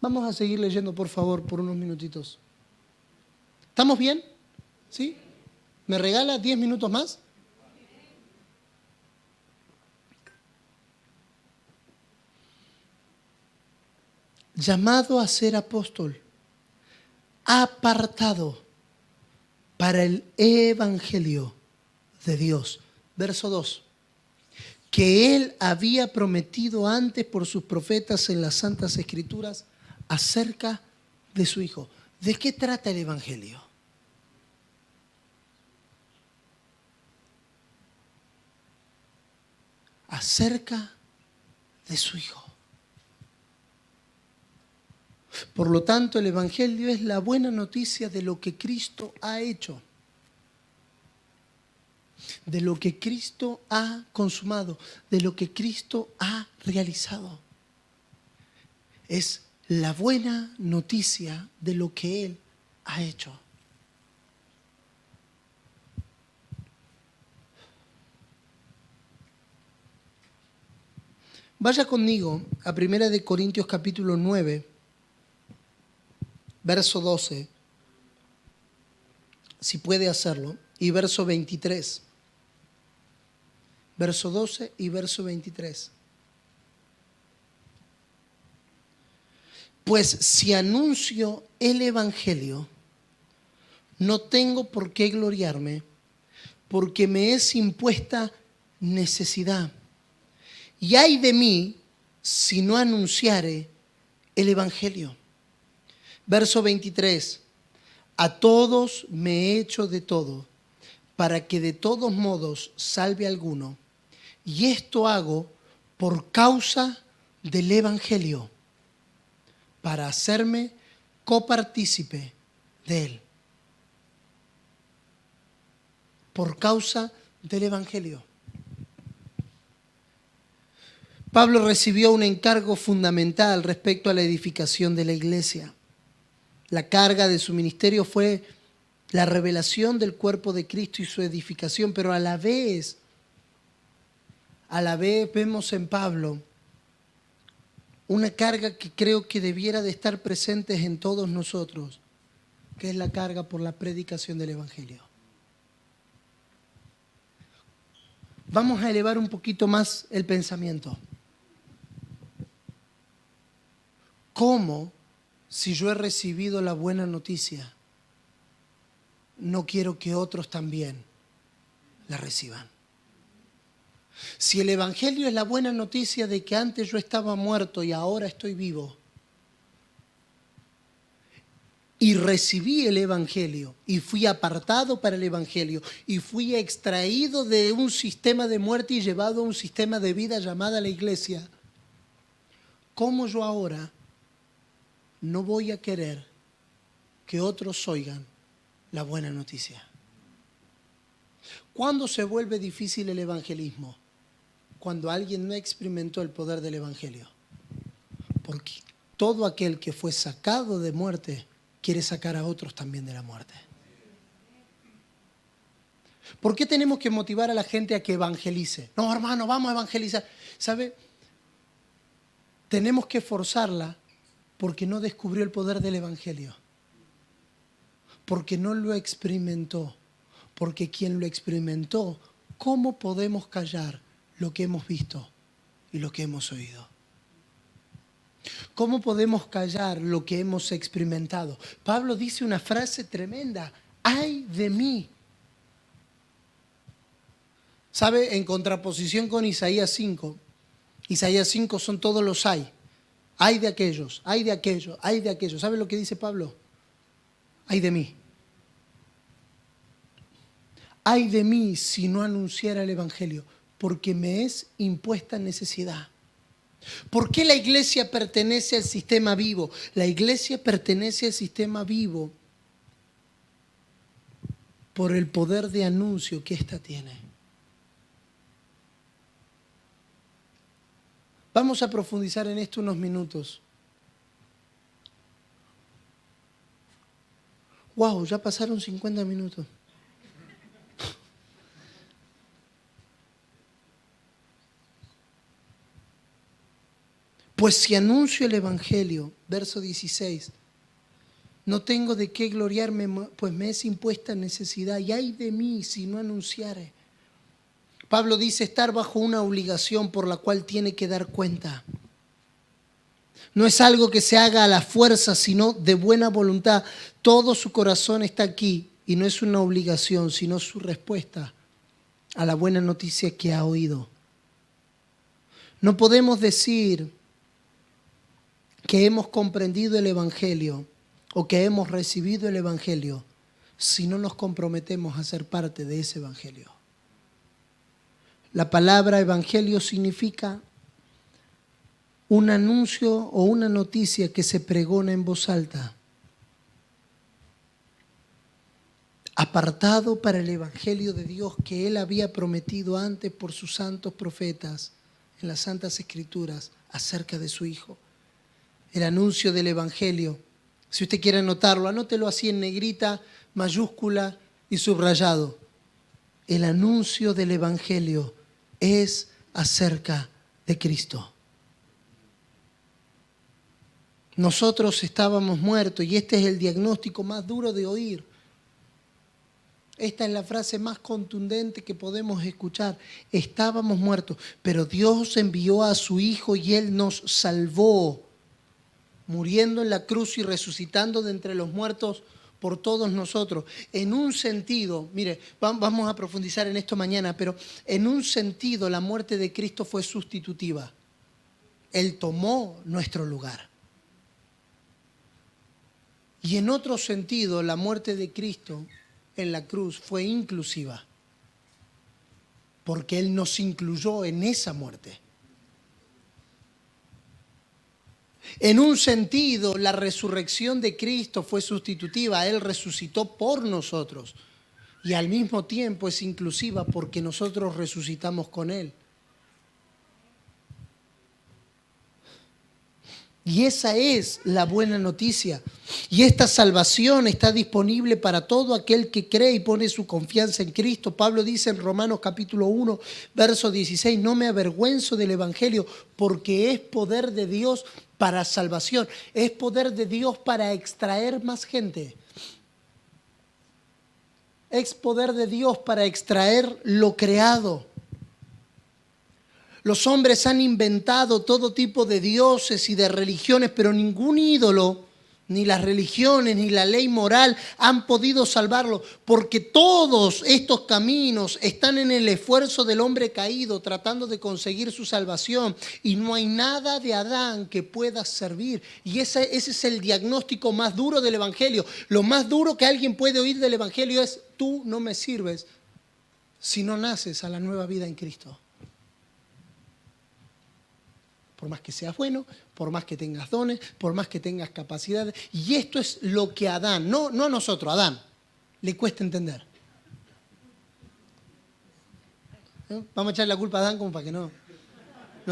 Vamos a seguir leyendo, por favor, por unos minutitos. ¿Estamos bien? ¿Sí? ¿Me regala 10 minutos más? Llamado a ser apóstol, apartado para el Evangelio de Dios. Verso 2. Que Él había prometido antes por sus profetas en las Santas Escrituras acerca de su Hijo. ¿De qué trata el Evangelio? Acerca de su Hijo. Por lo tanto, el Evangelio es la buena noticia de lo que Cristo ha hecho, de lo que Cristo ha consumado, de lo que Cristo ha realizado. Es la buena noticia de lo que Él ha hecho. Vaya conmigo a 1 Corintios capítulo 9, verso 12, si puede hacerlo, y verso 23. Verso 12 y verso 23. Pues si anuncio el Evangelio, no tengo por qué gloriarme, porque me es impuesta necesidad. Y ay de mí si no anunciare el Evangelio. Verso 23. A todos me he hecho de todo, para que de todos modos salve a alguno. Y esto hago por causa del Evangelio, para hacerme copartícipe de él. Por causa del Evangelio. Pablo recibió un encargo fundamental respecto a la edificación de la iglesia. La carga de su ministerio fue la revelación del cuerpo de Cristo y su edificación, pero a la vez vemos en Pablo una carga que creo que debiera de estar presente en todos nosotros, que es la carga por la predicación del Evangelio. Vamos a elevar un poquito más el pensamiento. ¿Cómo, si yo he recibido la buena noticia, no quiero que otros también la reciban? Si el Evangelio es la buena noticia de que antes yo estaba muerto y ahora estoy vivo, y recibí el Evangelio, y fui apartado para el Evangelio, y fui extraído de un sistema de muerte y llevado a un sistema de vida llamada la iglesia, ¿cómo yo ahora no voy a querer que otros oigan la buena noticia? ¿Cuándo se vuelve difícil el evangelismo? Cuando alguien no experimentó el poder del Evangelio. Porque todo aquel que fue sacado de muerte quiere sacar a otros también de la muerte. ¿Por qué tenemos que motivar a la gente a que evangelice? No, hermano, vamos a evangelizar. ¿Sabe? Tenemos que forzarla porque no descubrió el poder del Evangelio. Porque no lo experimentó. Porque quien lo experimentó, ¿cómo podemos callar lo que hemos visto y lo que hemos oído? ¿Cómo podemos callar lo que hemos experimentado? Pablo dice una frase tremenda: ¡ay de mí! ¿Sabe? En contraposición con Isaías 5. Isaías 5 son todos los hay. Hay de aquellos, hay de aquellos, hay de aquellos. ¿Sabe lo que dice Pablo? Ay de mí. Ay de mí si no anunciara el Evangelio, porque me es impuesta necesidad. ¿Por qué la iglesia pertenece al sistema vivo? La iglesia pertenece al sistema vivo por el poder de anuncio que ésta tiene. Vamos a profundizar en esto unos minutos. Wow, ya pasaron 50 minutos. Pues si anuncio el Evangelio, verso 16, no tengo de qué gloriarme, pues me es impuesta necesidad, y ay de mí si no anunciare. Pablo dice estar bajo una obligación por la cual tiene que dar cuenta. No es algo que se haga a la fuerza, sino de buena voluntad. Todo su corazón está aquí y no es una obligación, sino su respuesta a la buena noticia que ha oído. No podemos decir que hemos comprendido el Evangelio o que hemos recibido el Evangelio si no nos comprometemos a ser parte de ese Evangelio. La palabra Evangelio significa un anuncio o una noticia que se pregona en voz alta, apartado para el Evangelio de Dios que Él había prometido antes por sus santos profetas en las Santas Escrituras acerca de su Hijo. El anuncio del Evangelio, si usted quiere anotarlo, anótelo así en negrita, mayúscula y subrayado. El anuncio del Evangelio es acerca de Cristo. Nosotros estábamos muertos y este es el diagnóstico más duro de oír. Esta es la frase más contundente que podemos escuchar. Estábamos muertos, pero Dios envió a su Hijo y Él nos salvó, muriendo en la cruz y resucitando de entre los muertos por todos nosotros. En un sentido, mire, vamos a profundizar en esto mañana, pero en un sentido la muerte de Cristo fue sustitutiva. Él tomó nuestro lugar. Y en otro sentido, la muerte de Cristo en la cruz fue inclusiva, porque Él nos incluyó en esa muerte. En un sentido, la resurrección de Cristo fue sustitutiva. Él resucitó por nosotros. Y al mismo tiempo es inclusiva porque nosotros resucitamos con Él. Y esa es la buena noticia. Y esta salvación está disponible para todo aquel que cree y pone su confianza en Cristo. Pablo dice en Romanos capítulo 1, verso 16, no me avergüenzo del Evangelio porque es poder de Dios para salvación. Es poder de Dios para extraer más gente. Es poder de Dios para extraer lo creado. Los hombres han inventado todo tipo de dioses y de religiones, pero ningún ídolo, ni las religiones, ni la ley moral han podido salvarlo, porque todos estos caminos están en el esfuerzo del hombre caído, tratando de conseguir su salvación, y no hay nada de Adán que pueda servir. Y ese es el diagnóstico más duro del Evangelio. Lo más duro que alguien puede oír del Evangelio es: tú no me sirves si no naces a la nueva vida en Cristo. Por más que seas bueno, por más que tengas dones, por más que tengas capacidades. Y esto es lo que a Adán, no a nosotros, a Adán, le cuesta entender. Vamos a echar la culpa a Adán como para que no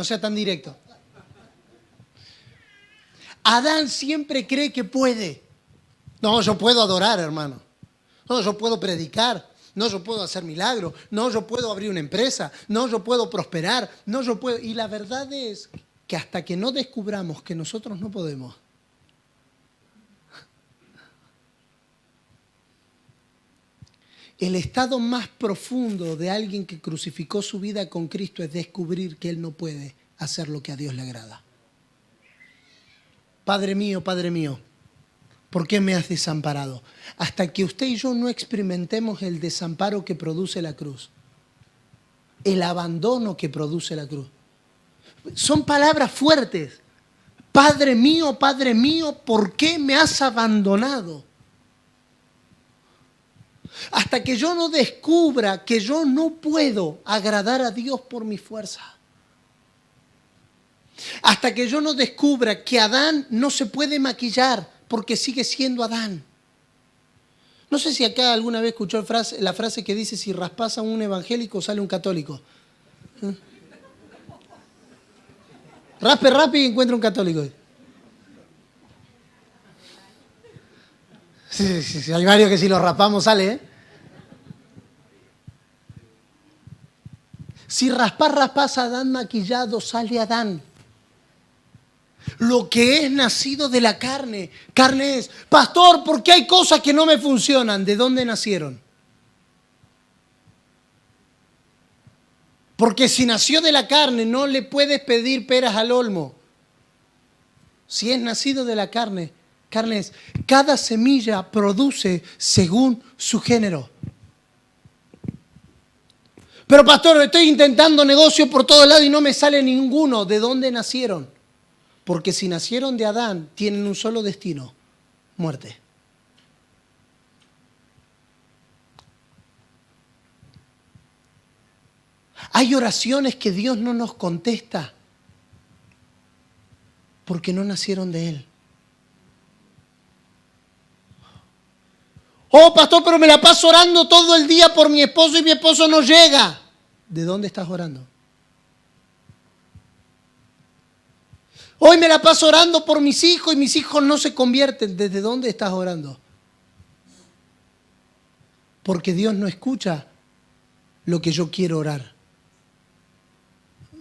sea tan directo. Adán siempre cree que puede. No, yo puedo adorar, hermano. No, yo puedo predicar. No, yo puedo hacer milagros. No, yo puedo abrir una empresa. No, yo puedo prosperar. No, yo puedo. Y la verdad es que hasta que no descubramos que nosotros no podemos, el estado más profundo de alguien que crucificó su vida con Cristo es descubrir que Él no puede hacer lo que a Dios le agrada. Padre mío, ¿por qué me has desamparado? Hasta que usted y yo no experimentemos el desamparo que produce la cruz, el abandono que produce la cruz. Son palabras fuertes. Padre mío, ¿por qué me has abandonado? Hasta que yo no descubra que yo no puedo agradar a Dios por mi fuerza. Hasta que yo no descubra que Adán no se puede maquillar porque sigue siendo Adán. No sé si acá alguna vez escuchó la frase que dice: si raspas a un evangélico sale un católico. Raspe y encuentra un católico. Sí, hay varios que si los raspamos sale, ¿eh? Si raspas a Adán maquillado, sale Adán. Lo que es nacido de la carne. Carne es: pastor, ¿por qué hay cosas que no me funcionan? ¿De dónde nacieron? Porque si nació de la carne, no le puedes pedir peras al olmo. Si es nacido de la carne, carne es. Cada semilla produce según su género. Pero pastor, estoy intentando negocio por todos lados y no me sale ninguno. ¿De dónde nacieron? Porque si nacieron de Adán, tienen un solo destino: muerte. Hay oraciones que Dios no nos contesta porque no nacieron de Él. Oh, pastor, pero me la paso orando todo el día por mi esposo y mi esposo no llega. ¿De dónde estás orando? Hoy me la paso orando por mis hijos y mis hijos no se convierten. ¿Desde dónde estás orando? Porque Dios no escucha lo que yo quiero orar.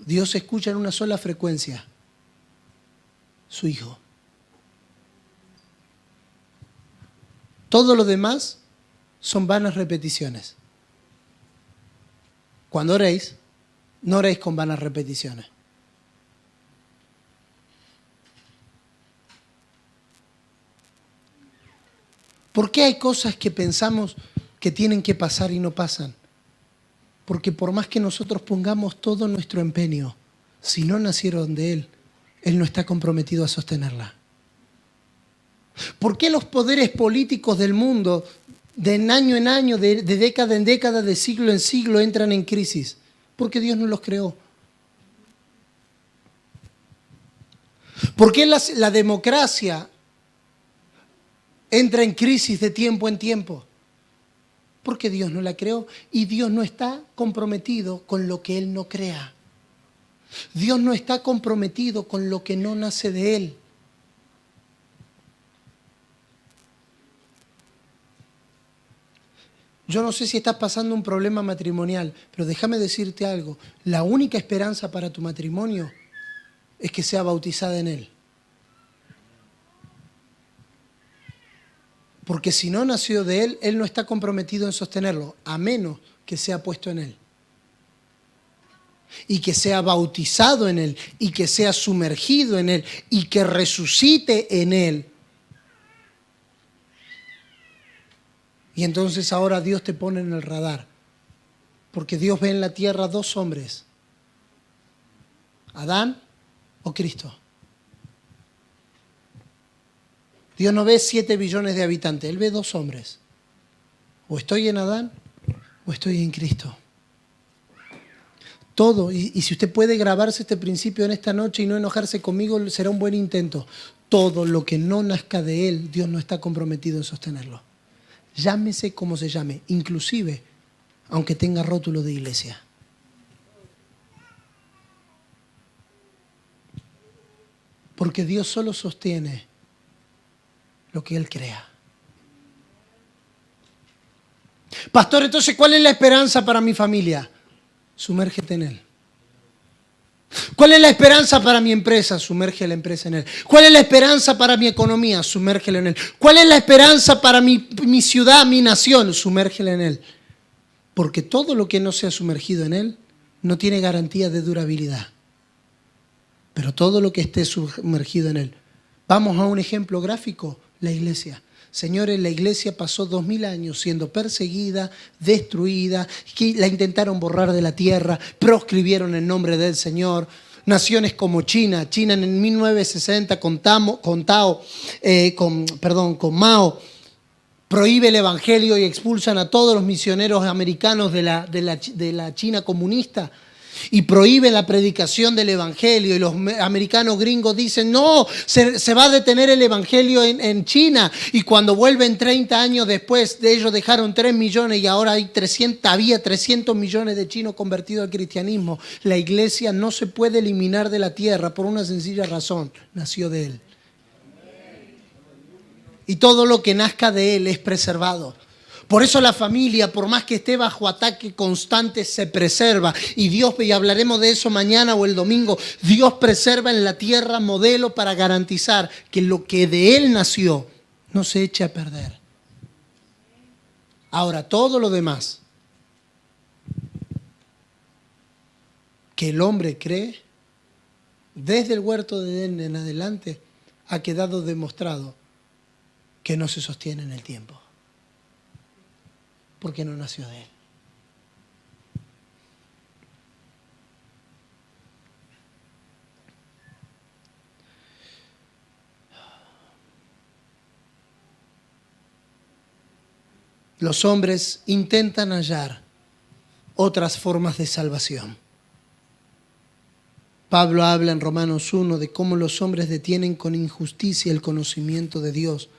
Dios escucha en una sola frecuencia: su Hijo. Todo lo demás son vanas repeticiones. Cuando oréis, no oréis con vanas repeticiones. ¿Por qué hay cosas que pensamos que tienen que pasar y no pasan? Porque por más que nosotros pongamos todo nuestro empeño, si no nacieron de Él, Él no está comprometido a sostenerla. ¿Por qué los poderes políticos del mundo, de año en año, de década en década, de siglo en siglo, entran en crisis? Porque Dios no los creó. ¿Por qué la democracia entra en crisis de tiempo en tiempo? Porque Dios no la creó y Dios no está comprometido con lo que Él no crea. Dios no está comprometido con lo que no nace de Él. Yo no sé si estás pasando un problema matrimonial, pero déjame decirte algo. La única esperanza para tu matrimonio es que sea bautizada en Él. Porque si no nació de Él, Él no está comprometido en sostenerlo, a menos que sea puesto en Él. Y que sea bautizado en Él, y que sea sumergido en Él, y que resucite en Él. Y entonces ahora Dios te pone en el radar. Porque Dios ve en la tierra dos hombres: Adán o Cristo. Dios no ve 7 billones de habitantes, Él ve dos hombres. O estoy en Adán o estoy en Cristo. Todo, y si usted puede grabarse este principio en esta noche y no enojarse conmigo, será un buen intento. Todo lo que no nazca de Él, Dios no está comprometido en sostenerlo. Llámese como se llame, inclusive aunque tenga rótulo de iglesia. Porque Dios solo sostiene lo que Él crea. Pastor, entonces, ¿cuál es la esperanza para mi familia? Sumérgete en Él. ¿Cuál es la esperanza para mi empresa? Sumerge la empresa en Él. ¿Cuál es la esperanza para mi economía? Sumérgela en Él. ¿Cuál es la esperanza para mi ciudad, mi nación? Sumérgela en Él. Porque todo lo que no sea sumergido en Él no tiene garantía de durabilidad. Pero todo lo que esté sumergido en Él. Vamos a un ejemplo gráfico: La iglesia. Señores, la iglesia pasó 2000 años siendo perseguida, destruida, que la intentaron borrar de la tierra, proscribieron el nombre del Señor. Naciones como China en 1960 con Mao, prohíbe el evangelio y expulsan a todos los misioneros americanos de la China comunista. Y prohíben la predicación del evangelio, y los americanos gringos dicen, no, se va a detener el evangelio en China. Y cuando vuelven 30 años después, de ellos dejaron 3 millones y ahora había 300 millones de chinos convertidos al cristianismo. La iglesia no se puede eliminar de la tierra por una sencilla razón: nació de Él. Y todo lo que nazca de Él es preservado. Por eso la familia, por más que esté bajo ataque constante, se preserva. Y Dios, y hablaremos de eso mañana o el domingo, Dios preserva en la tierra modelo para garantizar que lo que de Él nació no se eche a perder. Ahora, todo lo demás que el hombre cree, desde el huerto de Edén en adelante, ha quedado demostrado que no se sostiene en el tiempo. Porque no nació de Él. Los hombres intentan hallar otras formas de salvación. Pablo habla en Romanos 1 de cómo los hombres detienen con injusticia el conocimiento de Dios,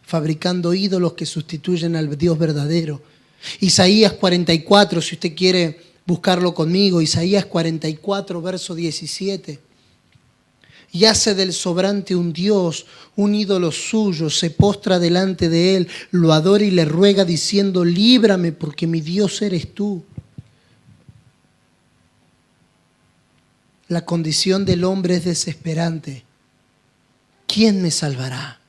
fabricando ídolos que sustituyen al Dios verdadero. Isaías 44, si usted quiere buscarlo conmigo, Isaías 44, verso 17. Y hace del sobrante un Dios, un ídolo suyo, se postra delante de Él, lo adora y le ruega diciendo, líbrame porque mi Dios eres tú. La condición del hombre es desesperante. ¿Quién me salvará?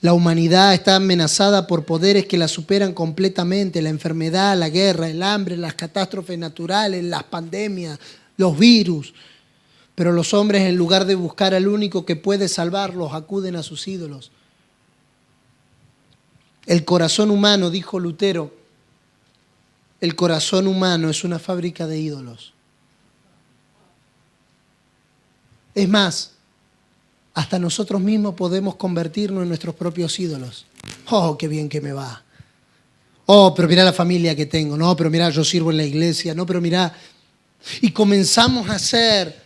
La humanidad está amenazada por poderes que la superan completamente: la enfermedad, la guerra, el hambre, las catástrofes naturales, las pandemias, los virus. Pero los hombres, en lugar de buscar al único que puede salvarlos, acuden a sus ídolos. El corazón humano, dijo Lutero, el corazón humano es una fábrica de ídolos. Es más, hasta nosotros mismos podemos convertirnos en nuestros propios ídolos. Oh, qué bien que me va. Oh, pero mira la familia que tengo. No, pero mira, yo sirvo en la iglesia. No, pero mira. Y comenzamos a hacer.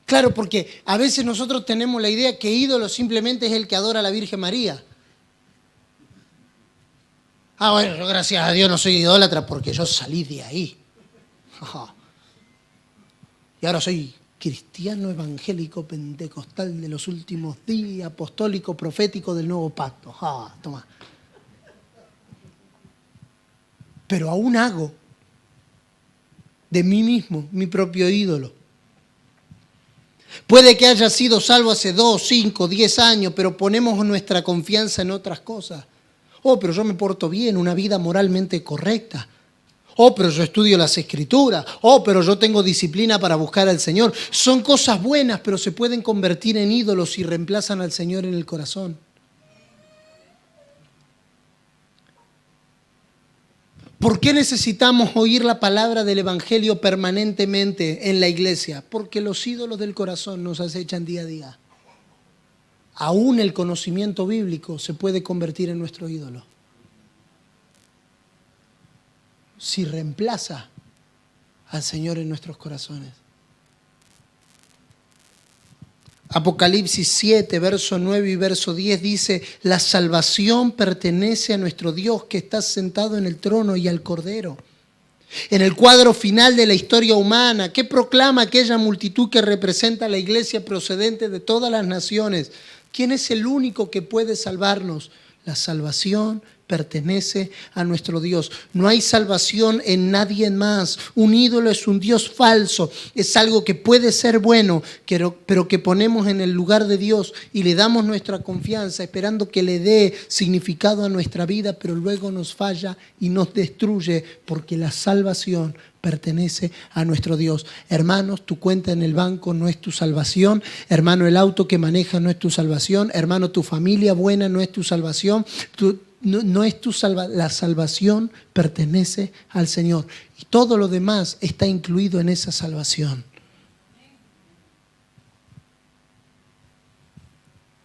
Claro, porque a veces nosotros tenemos la idea que ídolo simplemente es el que adora a la Virgen María. Ah, bueno, yo gracias a Dios no soy idólatra porque yo salí de ahí. Y ahora soy cristiano evangélico pentecostal de los últimos días, apostólico profético del nuevo pacto. Toma. Pero aún hago de mí mismo mi propio ídolo. Puede que haya sido salvo hace 2, 5, 10 años, pero ponemos nuestra confianza en otras cosas. Oh, pero yo me porto bien, una vida moralmente correcta. Oh, pero yo estudio las Escrituras. Oh, pero yo tengo disciplina para buscar al Señor. Son cosas buenas, pero se pueden convertir en ídolos si reemplazan al Señor en el corazón. ¿Por qué necesitamos oír la palabra del Evangelio permanentemente en la iglesia? Porque los ídolos del corazón nos acechan día a día. Aún el conocimiento bíblico se puede convertir en nuestro ídolo si reemplaza al Señor en nuestros corazones. Apocalipsis 7, verso 9 y verso 10 dice: la salvación pertenece a nuestro Dios que está sentado en el trono y al Cordero. En el cuadro final de la historia humana, ¿qué proclama aquella multitud que representa a la iglesia procedente de todas las naciones? ¿Quién es el único que puede salvarnos? La salvación pertenece a nuestro Dios. No hay salvación en nadie más. Un ídolo es un Dios falso. Es algo que puede ser bueno, pero que ponemos en el lugar de Dios y le damos nuestra confianza esperando que le dé significado a nuestra vida, pero luego nos falla y nos destruye porque la salvación pertenece a nuestro Dios. Hermanos, tu cuenta en el banco no es tu salvación. Hermano, el auto que manejas no es tu salvación. Hermano, tu familia buena no es tu salvación. No es la salvación pertenece al Señor. Y todo lo demás está incluido en esa salvación.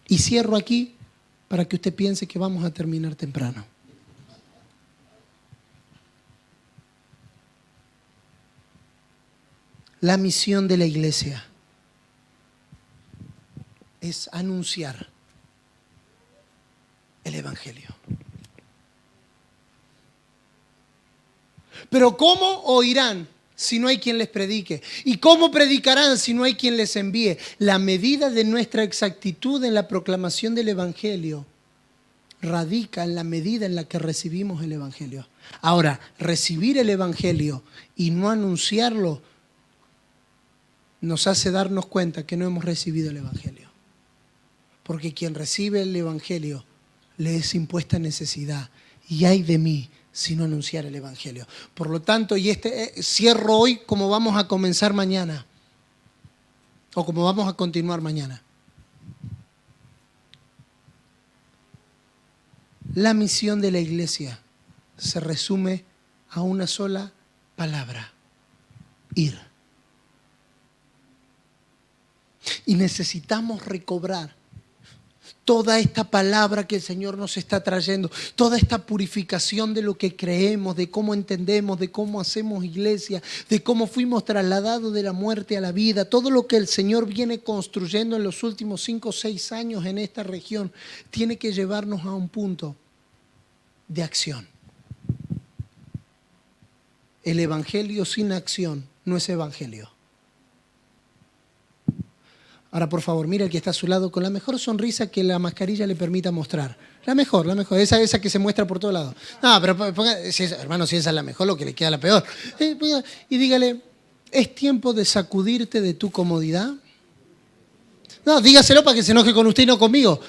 Y cierro aquí para que usted piense que vamos a terminar temprano. La misión de la iglesia es anunciar el Evangelio. Pero ¿cómo oirán si no hay quien les predique? ¿Y cómo predicarán si no hay quien les envíe? La medida de nuestra exactitud en la proclamación del Evangelio radica en la medida en la que recibimos el Evangelio. Ahora, recibir el Evangelio y no anunciarlo nos hace darnos cuenta que no hemos recibido el Evangelio. Porque quien recibe el Evangelio le es impuesta necesidad. Y ay de mí si no anunciar el Evangelio. Por lo tanto, cierro hoy como vamos a comenzar mañana. O como vamos a continuar mañana. La misión de la iglesia se resume a una sola palabra: ir. Y necesitamos recobrar toda esta palabra que el Señor nos está trayendo, toda esta purificación de lo que creemos, de cómo entendemos, de cómo hacemos iglesia, de cómo fuimos trasladados de la muerte a la vida, todo lo que el Señor viene construyendo en los últimos 5 o 6 años en esta región, tiene que llevarnos a un punto de acción. El Evangelio sin acción no es Evangelio. Ahora, por favor, mira el que está a su lado con la mejor sonrisa que la mascarilla le permita mostrar. La mejor, esa que se muestra por todos lados. No, pero hermano, si esa es la mejor, lo que le queda la peor. Y dígale, ¿es tiempo de sacudirte de tu comodidad? No, dígaselo para que se enoje con usted y no conmigo.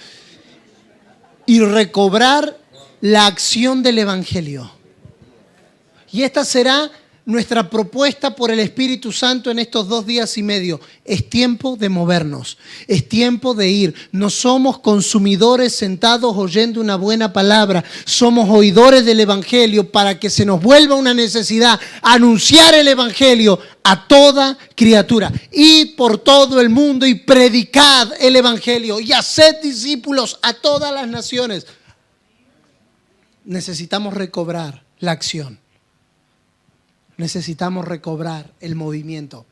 Y recobrar la acción del Evangelio. Y esta será nuestra propuesta por el Espíritu Santo en estos 2 días y medio. Es tiempo de movernos, es tiempo de ir. No somos consumidores sentados oyendo una buena palabra, somos oidores del Evangelio para que se nos vuelva una necesidad anunciar el Evangelio a toda criatura. Id por todo el mundo y predicad el Evangelio y haced discípulos a todas las naciones. Necesitamos recobrar la acción. Necesitamos recobrar el movimiento.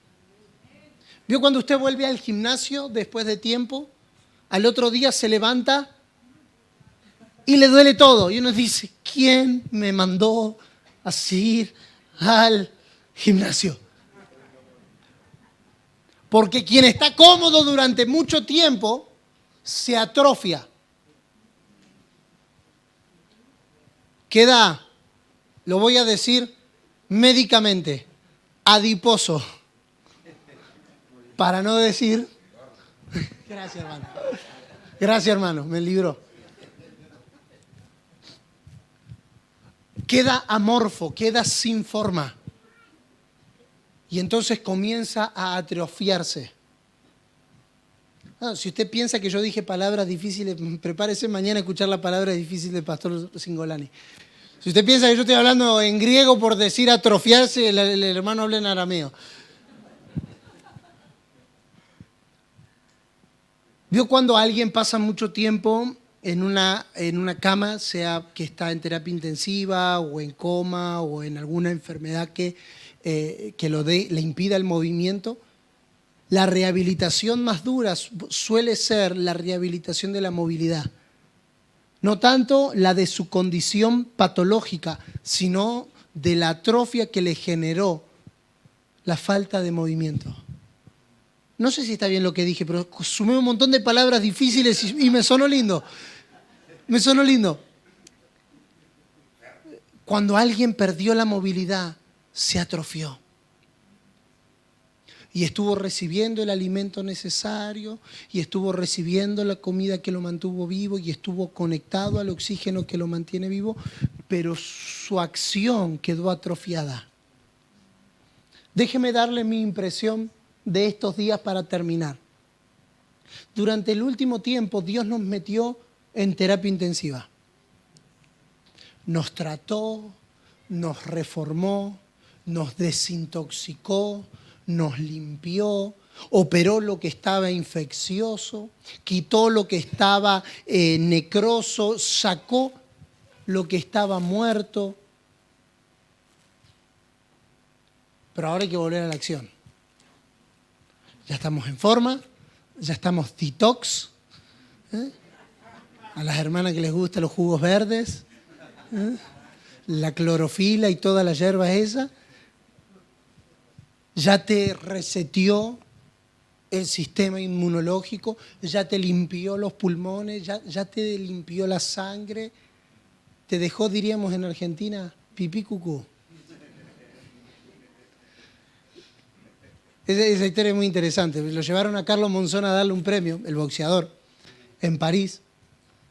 ¿Vio cuando usted vuelve al gimnasio después de tiempo? Al otro día se levanta y le duele todo. Y uno dice, ¿quién me mandó a ir al gimnasio? Porque quien está cómodo durante mucho tiempo se atrofia. Queda, lo voy a decir médicamente, adiposo. Para no decir... Gracias, hermano. Gracias, hermano, me libró. Queda amorfo, queda sin forma. Y entonces comienza a atrofiarse. Si usted piensa que yo dije palabras difíciles, prepárese mañana a escuchar la palabra difícil del pastor Singolani. Si usted piensa que yo estoy hablando en griego por decir atrofiarse, el hermano habla en arameo. ¿Vio cuando alguien pasa mucho tiempo en una cama, sea que está en terapia intensiva o en coma o en alguna enfermedad que le impida el movimiento? La rehabilitación más dura suele ser la rehabilitación de la movilidad. No tanto la de su condición patológica, sino de la atrofia que le generó la falta de movimiento. No sé si está bien lo que dije, pero sumé un montón de palabras difíciles y me sonó lindo. Me sonó lindo. Cuando alguien perdió la movilidad, se atrofió. Y estuvo recibiendo el alimento necesario, y estuvo recibiendo la comida que lo mantuvo vivo, y estuvo conectado al oxígeno que lo mantiene vivo, pero su acción quedó atrofiada. Déjeme darle mi impresión de estos días para terminar. Durante el último tiempo, Dios nos metió en terapia intensiva. Nos trató, nos reformó, nos desintoxicó, nos limpió, operó lo que estaba infeccioso, quitó lo que estaba necroso, sacó lo que estaba muerto. Pero ahora hay que volver a la acción. Ya estamos en forma, ya estamos detox. A las hermanas que les gustan los jugos verdes, la clorofila y toda la hierba esa, ya te reseteó el sistema inmunológico, ya te limpió los pulmones, ya te limpió la sangre, te dejó, diríamos en Argentina, pipí cucú. Esa historia es muy interesante. Lo llevaron a Carlos Monzón a darle un premio, el boxeador, en París.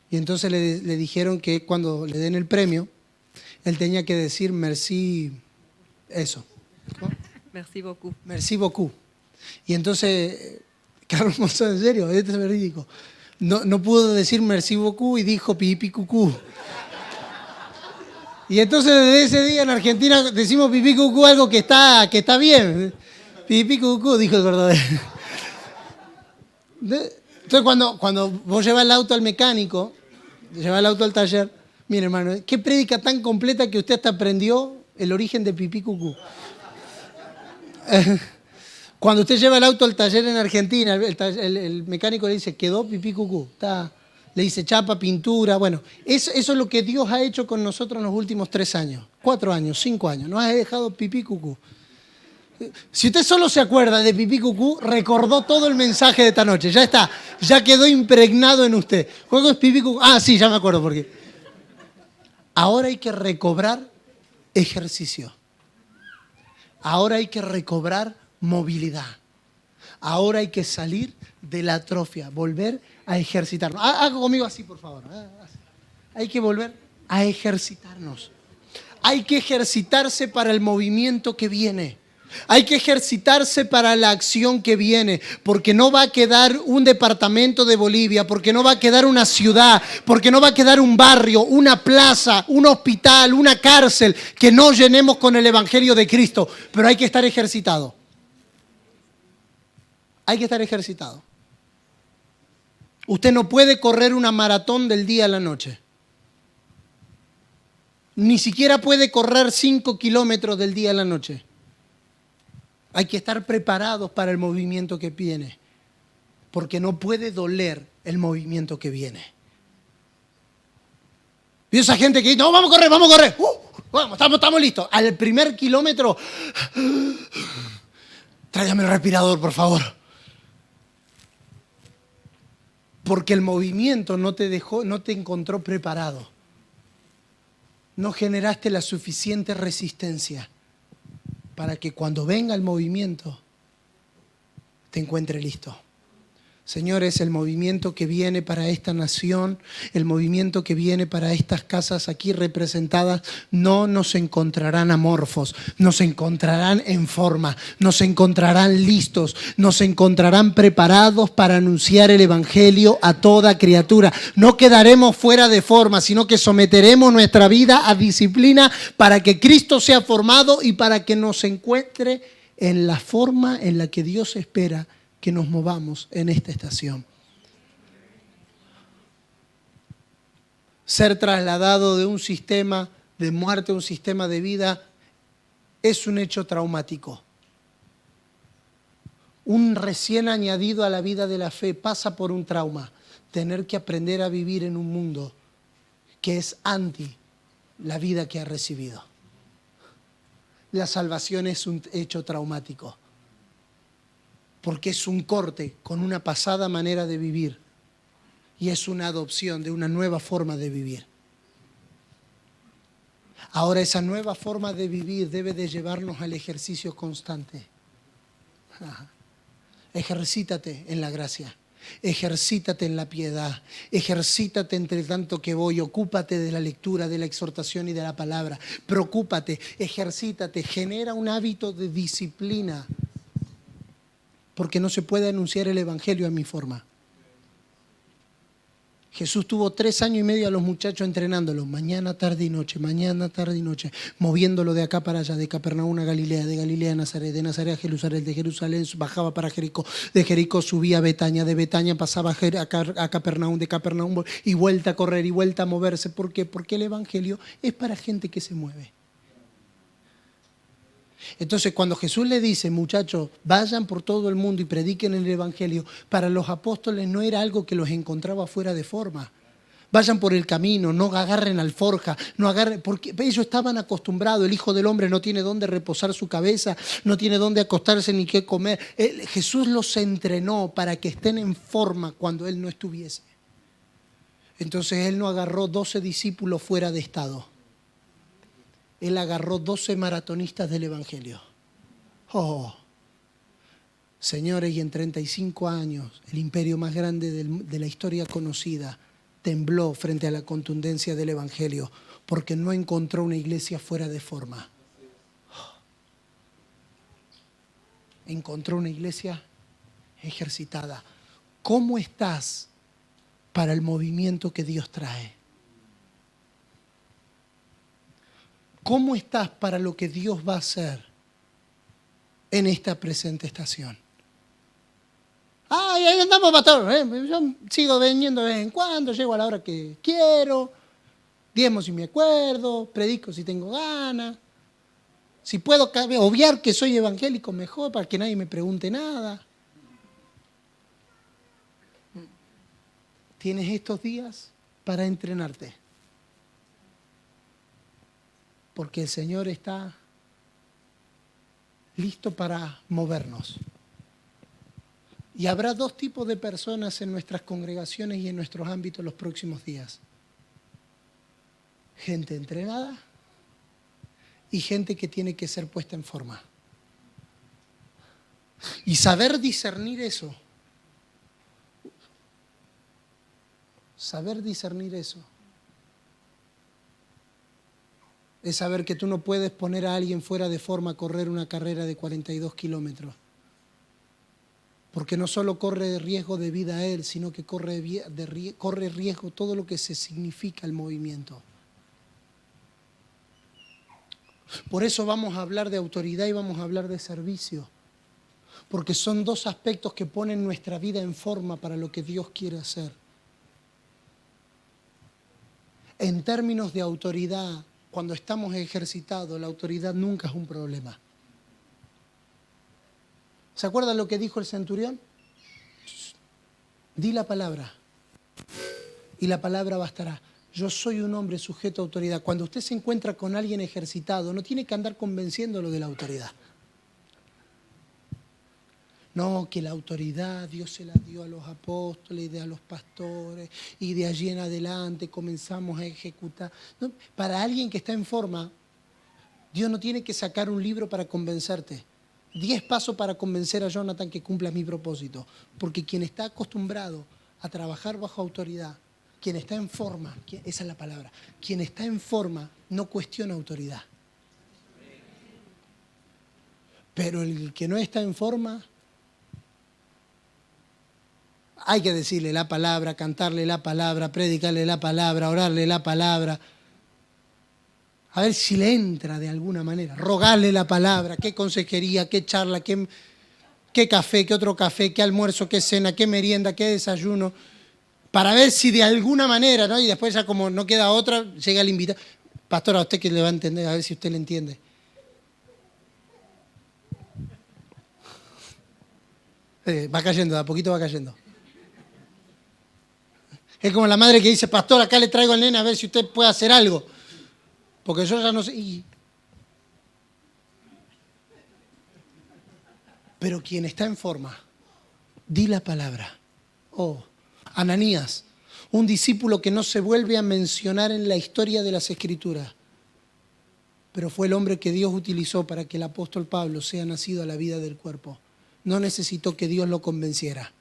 Y entonces le dijeron que cuando le den el premio, él tenía que decir merci, eso. ¿Cómo? Merci beaucoup. Merci beaucoup. Y entonces, Carlos Monzón, en serio, esto es verídico. No pudo decir merci beaucoup y dijo pipí cucú. Y entonces desde ese día en Argentina decimos pipí cucú, algo que está bien. Pipí cucú, dijo el verdadero. Entonces cuando vos llevas el auto al mecánico, llevas el auto al taller, mire hermano, qué prédica tan completa que usted hasta aprendió el origen de pipí cucú. Cuando usted lleva el auto al taller en Argentina, el mecánico le dice, quedó pipí cucú. Le dice chapa, pintura, bueno. Eso es lo que Dios ha hecho con nosotros en los últimos 3 años, 4 años, 5 años. Nos ha dejado pipí cucú. Si usted solo se acuerda de pipí cucú, recordó todo el mensaje de esta noche. Ya está, ya quedó impregnado en usted. ¿Cuándo es pipí cucú? Ah, sí, ya me acuerdo por qué. Ahora hay que recobrar ejercicio. Ahora hay que recobrar movilidad. Ahora hay que salir de la atrofia, volver a ejercitarnos. Haga conmigo así, por favor. Hay que volver a ejercitarnos. Hay que ejercitarse para el movimiento que viene. Hay que ejercitarse para la acción que viene, porque no va a quedar un departamento de Bolivia, porque no va a quedar una ciudad, porque no va a quedar un barrio, una plaza, un hospital, una cárcel que no llenemos con el Evangelio de Cristo. Pero hay que estar ejercitado. Hay que estar ejercitado. Usted no puede correr una maratón del día a la noche. Ni siquiera puede correr 5 kilómetros del día a la noche. Hay que estar preparados para el movimiento que viene, porque no puede doler el movimiento que viene. Y esa gente que dice, no, vamos a correr, vamos, estamos listos. Al primer kilómetro, tráigame el respirador, por favor. Porque el movimiento no te encontró preparado. No generaste la suficiente resistencia para que cuando venga el movimiento te encuentre listo. Señores, el movimiento que viene para esta nación, el movimiento que viene para estas casas aquí representadas, no nos encontrarán amorfos, nos encontrarán en forma, nos encontrarán listos, nos encontrarán preparados para anunciar el Evangelio a toda criatura. No quedaremos fuera de forma, sino que someteremos nuestra vida a disciplina para que Cristo sea formado y para que nos encuentre en la forma en la que Dios espera que nos movamos en esta estación. Ser trasladado de un sistema de muerte a un sistema de vida es un hecho traumático. Un recién añadido a la vida de la fe pasa por un trauma. Tener que aprender a vivir en un mundo que es anti la vida que ha recibido. La salvación es un hecho traumático, porque es un corte con una pasada manera de vivir y es una adopción de una nueva forma de vivir. Ahora esa nueva forma de vivir debe de llevarnos al ejercicio constante. Ejercítate en la gracia, Ejercítate en la piedad, ejercítate entre tanto que voy, ocúpate de la lectura, de la exhortación y de la palabra. Preocúpate, ejercítate, genera un hábito de disciplina, porque no se puede anunciar el evangelio a mi forma. Jesús tuvo 3 años y medio a los muchachos entrenándolos, mañana, tarde y noche, moviéndolo de acá para allá, de Capernaum a Galilea, de Galilea a Nazaret, de Nazaret a Jerusalén, de Jerusalén bajaba para Jericó, de Jericó subía a Betania, de Betania pasaba a Capernaum, de Capernaum y vuelta a correr y vuelta a moverse. ¿Por qué? Porque el evangelio es para gente que se mueve. Entonces, cuando Jesús le dice, muchachos, vayan por todo el mundo y prediquen el evangelio, para los apóstoles no era algo que los encontraba fuera de forma. Vayan por el camino, no agarren alforja, no agarren, porque ellos estaban acostumbrados. El Hijo del Hombre no tiene dónde reposar su cabeza, no tiene dónde acostarse ni qué comer. Jesús los entrenó para que estén en forma cuando Él no estuviese. Entonces Él no agarró 12 discípulos fuera de estado. Él agarró 12 maratonistas del evangelio. Oh, señores, y en 35 años, el imperio más grande de la historia conocida tembló frente a la contundencia del evangelio, porque no encontró una iglesia fuera de forma. Encontró una iglesia ejercitada. ¿Cómo estás para el movimiento que Dios trae? ¿Cómo estás para lo que Dios va a hacer en esta presente estación? Ahí andamos, pastor. Yo sigo viniendo de vez en cuando, llego a la hora que quiero, diezmo si me acuerdo, predico si tengo ganas. Si puedo obviar que soy evangélico, mejor, para que nadie me pregunte nada. Tienes estos días para entrenarte. Porque el Señor está listo para movernos. Y habrá 2 tipos de personas en nuestras congregaciones y en nuestros ámbitos los próximos días. Gente entrenada y gente que tiene que ser puesta en forma. Y saber discernir eso. Saber discernir eso. Es saber que tú no puedes poner a alguien fuera de forma a correr una carrera de 42 kilómetros. Porque no solo corre riesgo de vida a él, sino que corre riesgo todo lo que se significa el movimiento. Por eso vamos a hablar de autoridad y vamos a hablar de servicio. Porque son 2 aspectos que ponen nuestra vida en forma para lo que Dios quiere hacer. En términos de autoridad, cuando estamos ejercitados, la autoridad nunca es un problema. ¿Se acuerdan lo que dijo el centurión? Di la palabra y la palabra bastará. Yo soy un hombre sujeto a autoridad. Cuando usted se encuentra con alguien ejercitado, no tiene que andar convenciéndolo de la autoridad. No, que la autoridad Dios se la dio a los apóstoles y a los pastores y de allí en adelante comenzamos a ejecutar. No, para alguien que está en forma, Dios no tiene que sacar un libro para convencerte. 10 pasos para convencer a Jonathan que cumpla mi propósito. Porque quien está acostumbrado a trabajar bajo autoridad, quien está en forma, esa es la palabra, quien está en forma no cuestiona autoridad. Pero el que no está en forma, hay que decirle la palabra, cantarle la palabra, predicarle la palabra, orarle la palabra. A ver si le entra de alguna manera. Rogarle la palabra, qué consejería, qué charla, qué café, qué otro café, qué almuerzo, qué cena, qué merienda, qué desayuno. Para ver si de alguna manera, ¿no? Y después ya como no queda otra, llega el invitado. Pastor, a usted que le va a entender, a ver si usted le entiende. Va cayendo, de a poquito va cayendo. Es como la madre que dice, pastor, acá le traigo al nene a ver si usted puede hacer algo. Porque yo ya no sé. Pero quien está en forma, di la palabra. Oh, Ananías, un discípulo que no se vuelve a mencionar en la historia de las Escrituras. Pero fue el hombre que Dios utilizó para que el apóstol Pablo sea nacido a la vida del cuerpo. No necesitó que Dios lo convenciera.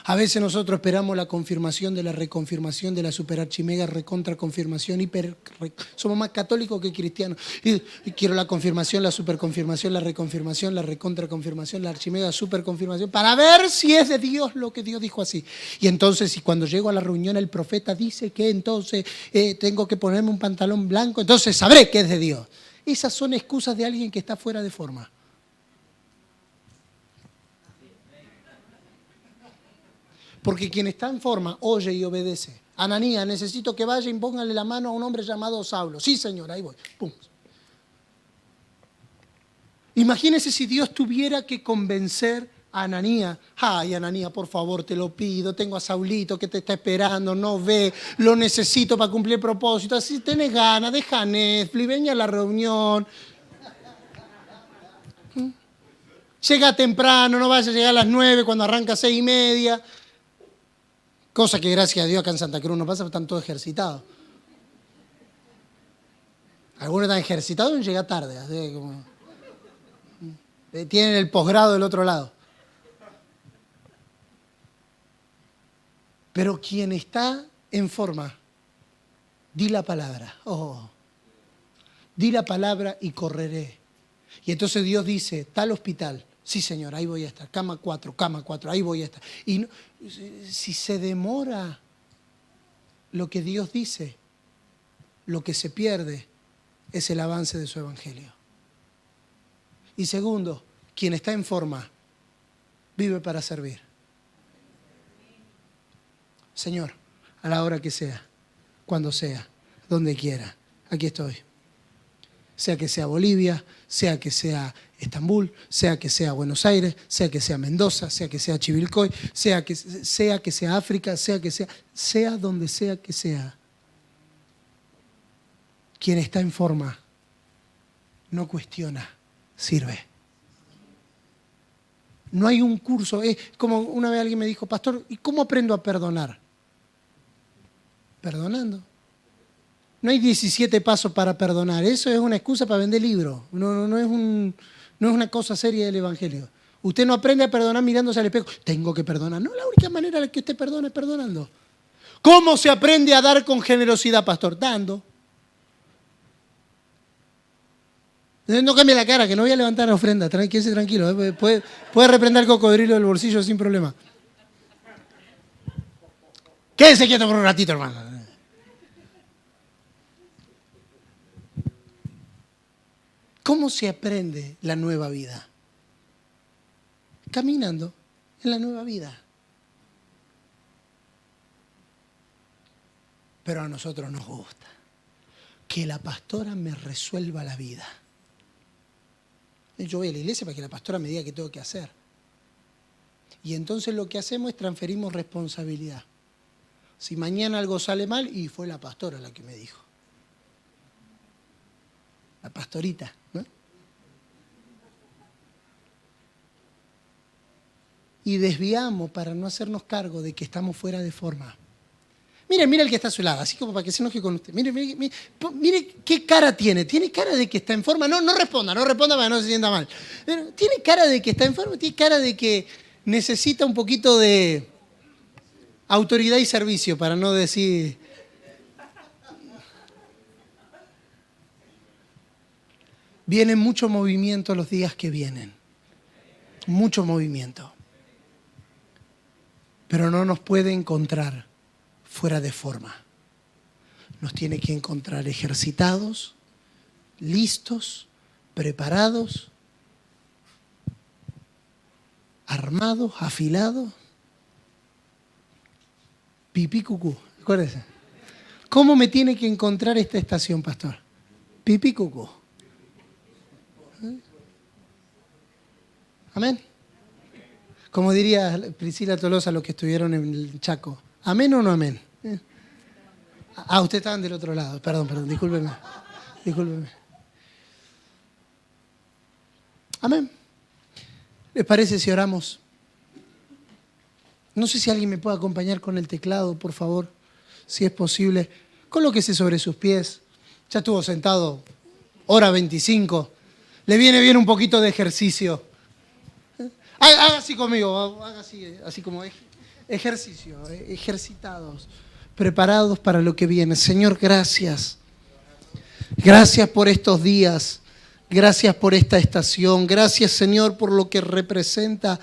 A veces nosotros esperamos la confirmación de la reconfirmación de la superarchimega recontraconfirmación, somos más católicos que cristianos. Y quiero la confirmación, la superconfirmación, la reconfirmación, la recontraconfirmación, la archimega superconfirmación, para ver si es de Dios lo que Dios dijo así. Y entonces, si cuando llego a la reunión el profeta dice que entonces tengo que ponerme un pantalón blanco, entonces sabré que es de Dios. Esas son excusas de alguien que está fuera de forma. Porque quien está en forma oye y obedece. Ananías, necesito que vaya y póngale la mano a un hombre llamado Saulo. Sí, señor, ahí voy. Pum. Imagínese si Dios tuviera que convencer a Ananías. Ay, Ananías, por favor, te lo pido. Tengo a Saulito que te está esperando, no ve, lo necesito para cumplir el propósito. Si tenés ganas, deja Netflix, ven a la reunión. Llega temprano, no vaya a llegar a las 9 cuando arranca a 6:30. Cosa que gracias a Dios acá en Santa Cruz no pasa, porque están todos ejercitados. Algunos están ejercitados y llegan tarde. Así como, tienen el posgrado del otro lado. Pero quien está en forma, di la palabra. Oh, di la palabra y correré. Y entonces Dios dice, tal hospital. Sí, señor, ahí voy a estar. Cama 4, ahí voy a estar. Y no, si se demora lo que Dios dice, lo que se pierde es el avance de su evangelio. Y segundo, quien está en forma, vive para servir. Señor, a la hora que sea, cuando sea, donde quiera, aquí estoy. Sea que sea Bolivia, sea que sea Estambul, sea que sea Buenos Aires, sea que sea Mendoza, sea que sea Chivilcoy, sea que sea África, sea donde sea que sea. Quien está en forma no cuestiona, sirve. No hay un curso, es como una vez alguien me dijo, pastor, ¿y cómo aprendo a perdonar? Perdonando. No hay 17 pasos para perdonar. Eso es una excusa para vender libros. No es una cosa seria del Evangelio. Usted no aprende a perdonar mirándose al espejo. Tengo que perdonar. No, la única manera de que usted perdone es perdonando. ¿Cómo se aprende a dar con generosidad, pastor? Dando. No cambie la cara, que no voy a levantar la ofrenda. Quédese tranquilo. Puede reprender el cocodrilo del bolsillo sin problema. Quédese quieto por un ratito, hermano. ¿Cómo se aprende la nueva vida? Caminando en la nueva vida. Pero a nosotros nos gusta que la pastora me resuelva la vida. Yo voy a la iglesia para que la pastora me diga qué tengo que hacer. Y entonces lo que hacemos es transferimos responsabilidad. Si mañana algo sale mal, y fue la pastora la que me dijo. La pastorita, ¿no? Y desviamos para no hacernos cargo de que estamos fuera de forma. Mire el que está a su lado, así como para que se enoje con usted. Mire qué cara tiene. Tiene cara de que está en forma. No responda para que no se sienta mal. Pero tiene cara de que está en forma, tiene cara de que necesita un poquito de autoridad y servicio, para no decir... Viene mucho movimiento los días que vienen. Mucho movimiento. Pero no nos puede encontrar fuera de forma. Nos tiene que encontrar ejercitados, listos, preparados, armados, afilados. Pipí cucú, acuérdense. ¿Cómo me tiene que encontrar esta estación, pastor? Pipí cucú. Amén. Como diría Priscila Tolosa, los que estuvieron en el Chaco. ¿Amén o no amén? Ustedes estaban del otro lado. Perdón, discúlpeme. Amén. ¿Les parece si oramos? No sé si alguien me puede acompañar con el teclado, por favor, si es posible. Colóquese sobre sus pies. Ya estuvo sentado hora 25. Le viene bien un poquito de ejercicio. Haga así conmigo, haga así como es. ejercicio, ejercitados, preparados para lo que viene. Señor, gracias. Gracias por estos días. Gracias por esta estación. Gracias, Señor, por lo que representa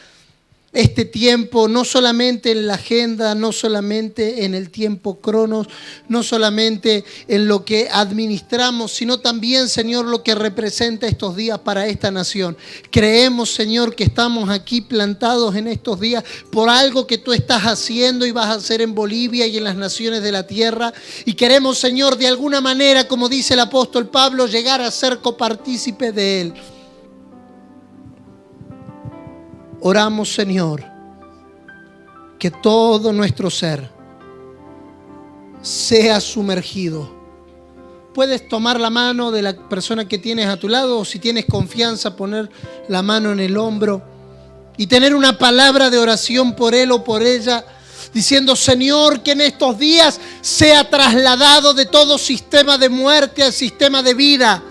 este tiempo, no solamente en la agenda, no solamente en el tiempo cronos, no solamente en lo que administramos, sino también, Señor, lo que representa estos días para esta nación. Creemos, Señor, que estamos aquí plantados en estos días por algo que tú estás haciendo y vas a hacer en Bolivia y en las naciones de la tierra. Y queremos, Señor, de alguna manera, como dice el apóstol Pablo, llegar a ser copartícipe de él. Oramos, Señor, que todo nuestro ser sea sumergido. Puedes tomar la mano de la persona que tienes a tu lado, o si tienes confianza, poner la mano en el hombro y tener una palabra de oración por él o por ella, diciendo: Señor, que en estos días sea trasladado de todo sistema de muerte al sistema de vida,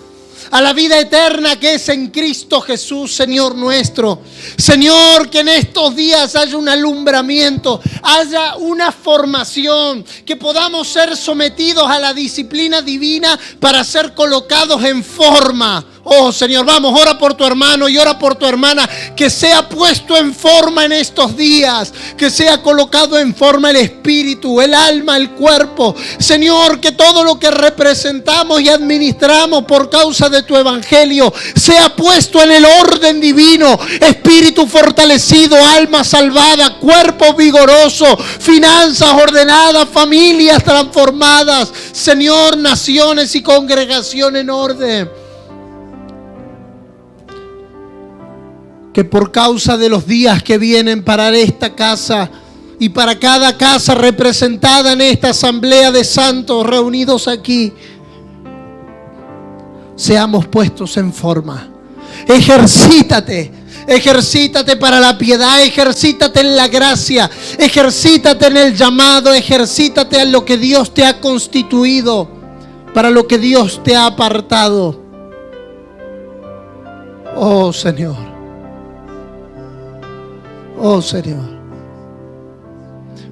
a la vida eterna que es en Cristo Jesús, Señor nuestro. Señor, que en estos días haya un alumbramiento, haya una formación, que podamos ser sometidos a la disciplina divina para ser colocados en forma. Oh, Señor, vamos, ora por tu hermano y ora por tu hermana, que sea puesto en forma en estos días, que sea colocado en forma el espíritu, el alma, el cuerpo. Señor, que todo lo que representamos y administramos por causa de tu evangelio sea puesto en el orden divino. Espíritu fortalecido, alma salvada, cuerpo vigoroso, finanzas ordenadas, familias transformadas. Señor, naciones y congregación en orden. Que por causa de los días que vienen para esta casa y para cada casa representada en esta asamblea de santos reunidos aquí, seamos puestos en forma. Ejercítate para la piedad, ejercítate en la gracia, ejercítate en el llamado, ejercítate en lo que Dios te ha constituido, para lo que Dios te ha apartado. Oh, Señor. Oh, Señor,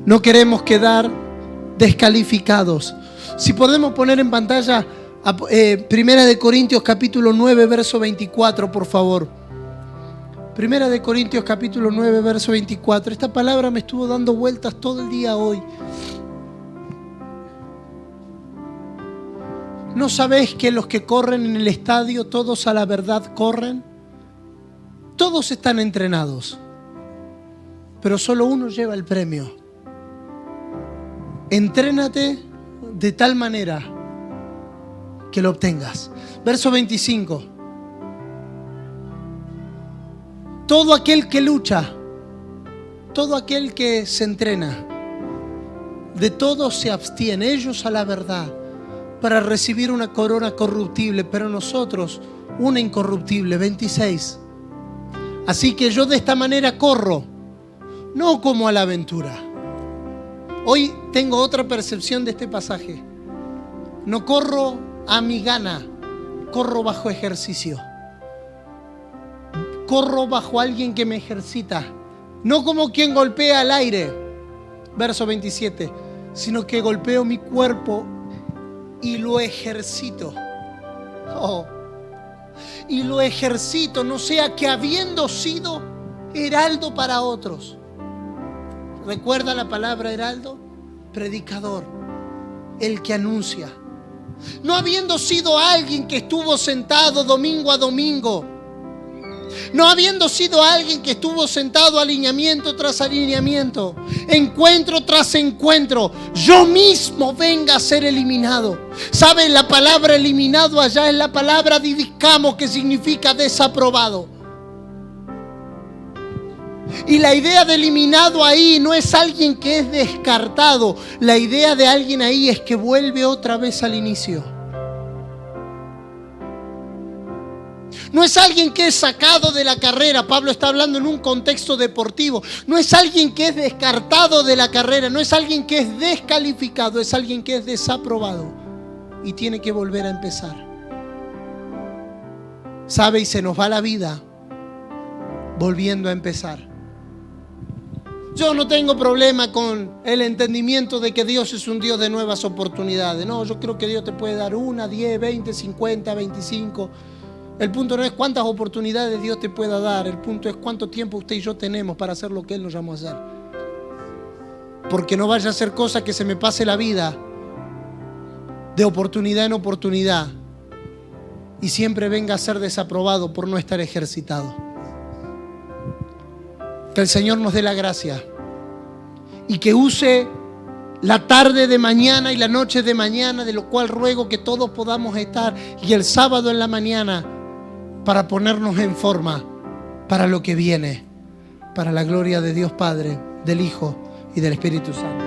no queremos quedar descalificados. Si podemos poner en pantalla Primera de Corintios capítulo 9, verso 24, por favor. Primera de Corintios capítulo 9, verso 24. Esta palabra me estuvo dando vueltas todo el día hoy. ¿No sabéis que los que corren en el estadio, todos a la verdad corren? Todos están entrenados, pero solo uno lleva el premio. Entrénate de tal manera que lo obtengas. Verso 25. Todo aquel que lucha, todo aquel que se entrena, de todo se abstiene, ellos a la verdad, para recibir una corona corruptible, pero nosotros una incorruptible. 26. Así que yo de esta manera corro, no como a la aventura. Hoy tengo otra percepción de este pasaje. No corro a mi gana, corro bajo ejercicio. Corro bajo alguien que me ejercita. No como quien golpea al aire, verso 27, sino que golpeo mi cuerpo y lo ejercito. Oh. Y lo ejercito, no sea que habiendo sido heraldo para otros. ¿Recuerda la palabra heraldo? Predicador, el que anuncia. No habiendo sido alguien que estuvo sentado domingo a domingo. No habiendo sido alguien que estuvo sentado alineamiento tras alineamiento, encuentro tras encuentro, yo mismo venga a ser eliminado. ¿Saben? La palabra eliminado allá es la palabra didicamo, que significa desaprobado. Y la idea de eliminado ahí no es alguien que es descartado. La idea de alguien ahí es que vuelve otra vez al inicio. No es alguien que es sacado de la carrera. Pablo está hablando en un contexto deportivo. No es alguien que es descartado de la carrera. No es alguien que es descalificado. Es alguien que es desaprobado y tiene que volver a empezar. ¿Sabe? Y se nos va la vida volviendo a empezar. Yo no tengo problema con el entendimiento de que Dios es un Dios de nuevas oportunidades. No, yo creo que Dios te puede dar 1, 10, 20, 50, 25. El punto no es cuántas oportunidades Dios te pueda dar. El punto es cuánto tiempo usted y yo tenemos para hacer lo que Él nos llamó a hacer. Porque no vaya a ser cosa que se me pase la vida de oportunidad en oportunidad y siempre venga a ser desaprobado por no estar ejercitado. Que el Señor nos dé la gracia y que use la tarde de mañana y la noche de mañana, de lo cual ruego que todos podamos estar, y el sábado en la mañana, para ponernos en forma para lo que viene, para la gloria de Dios Padre, del Hijo y del Espíritu Santo.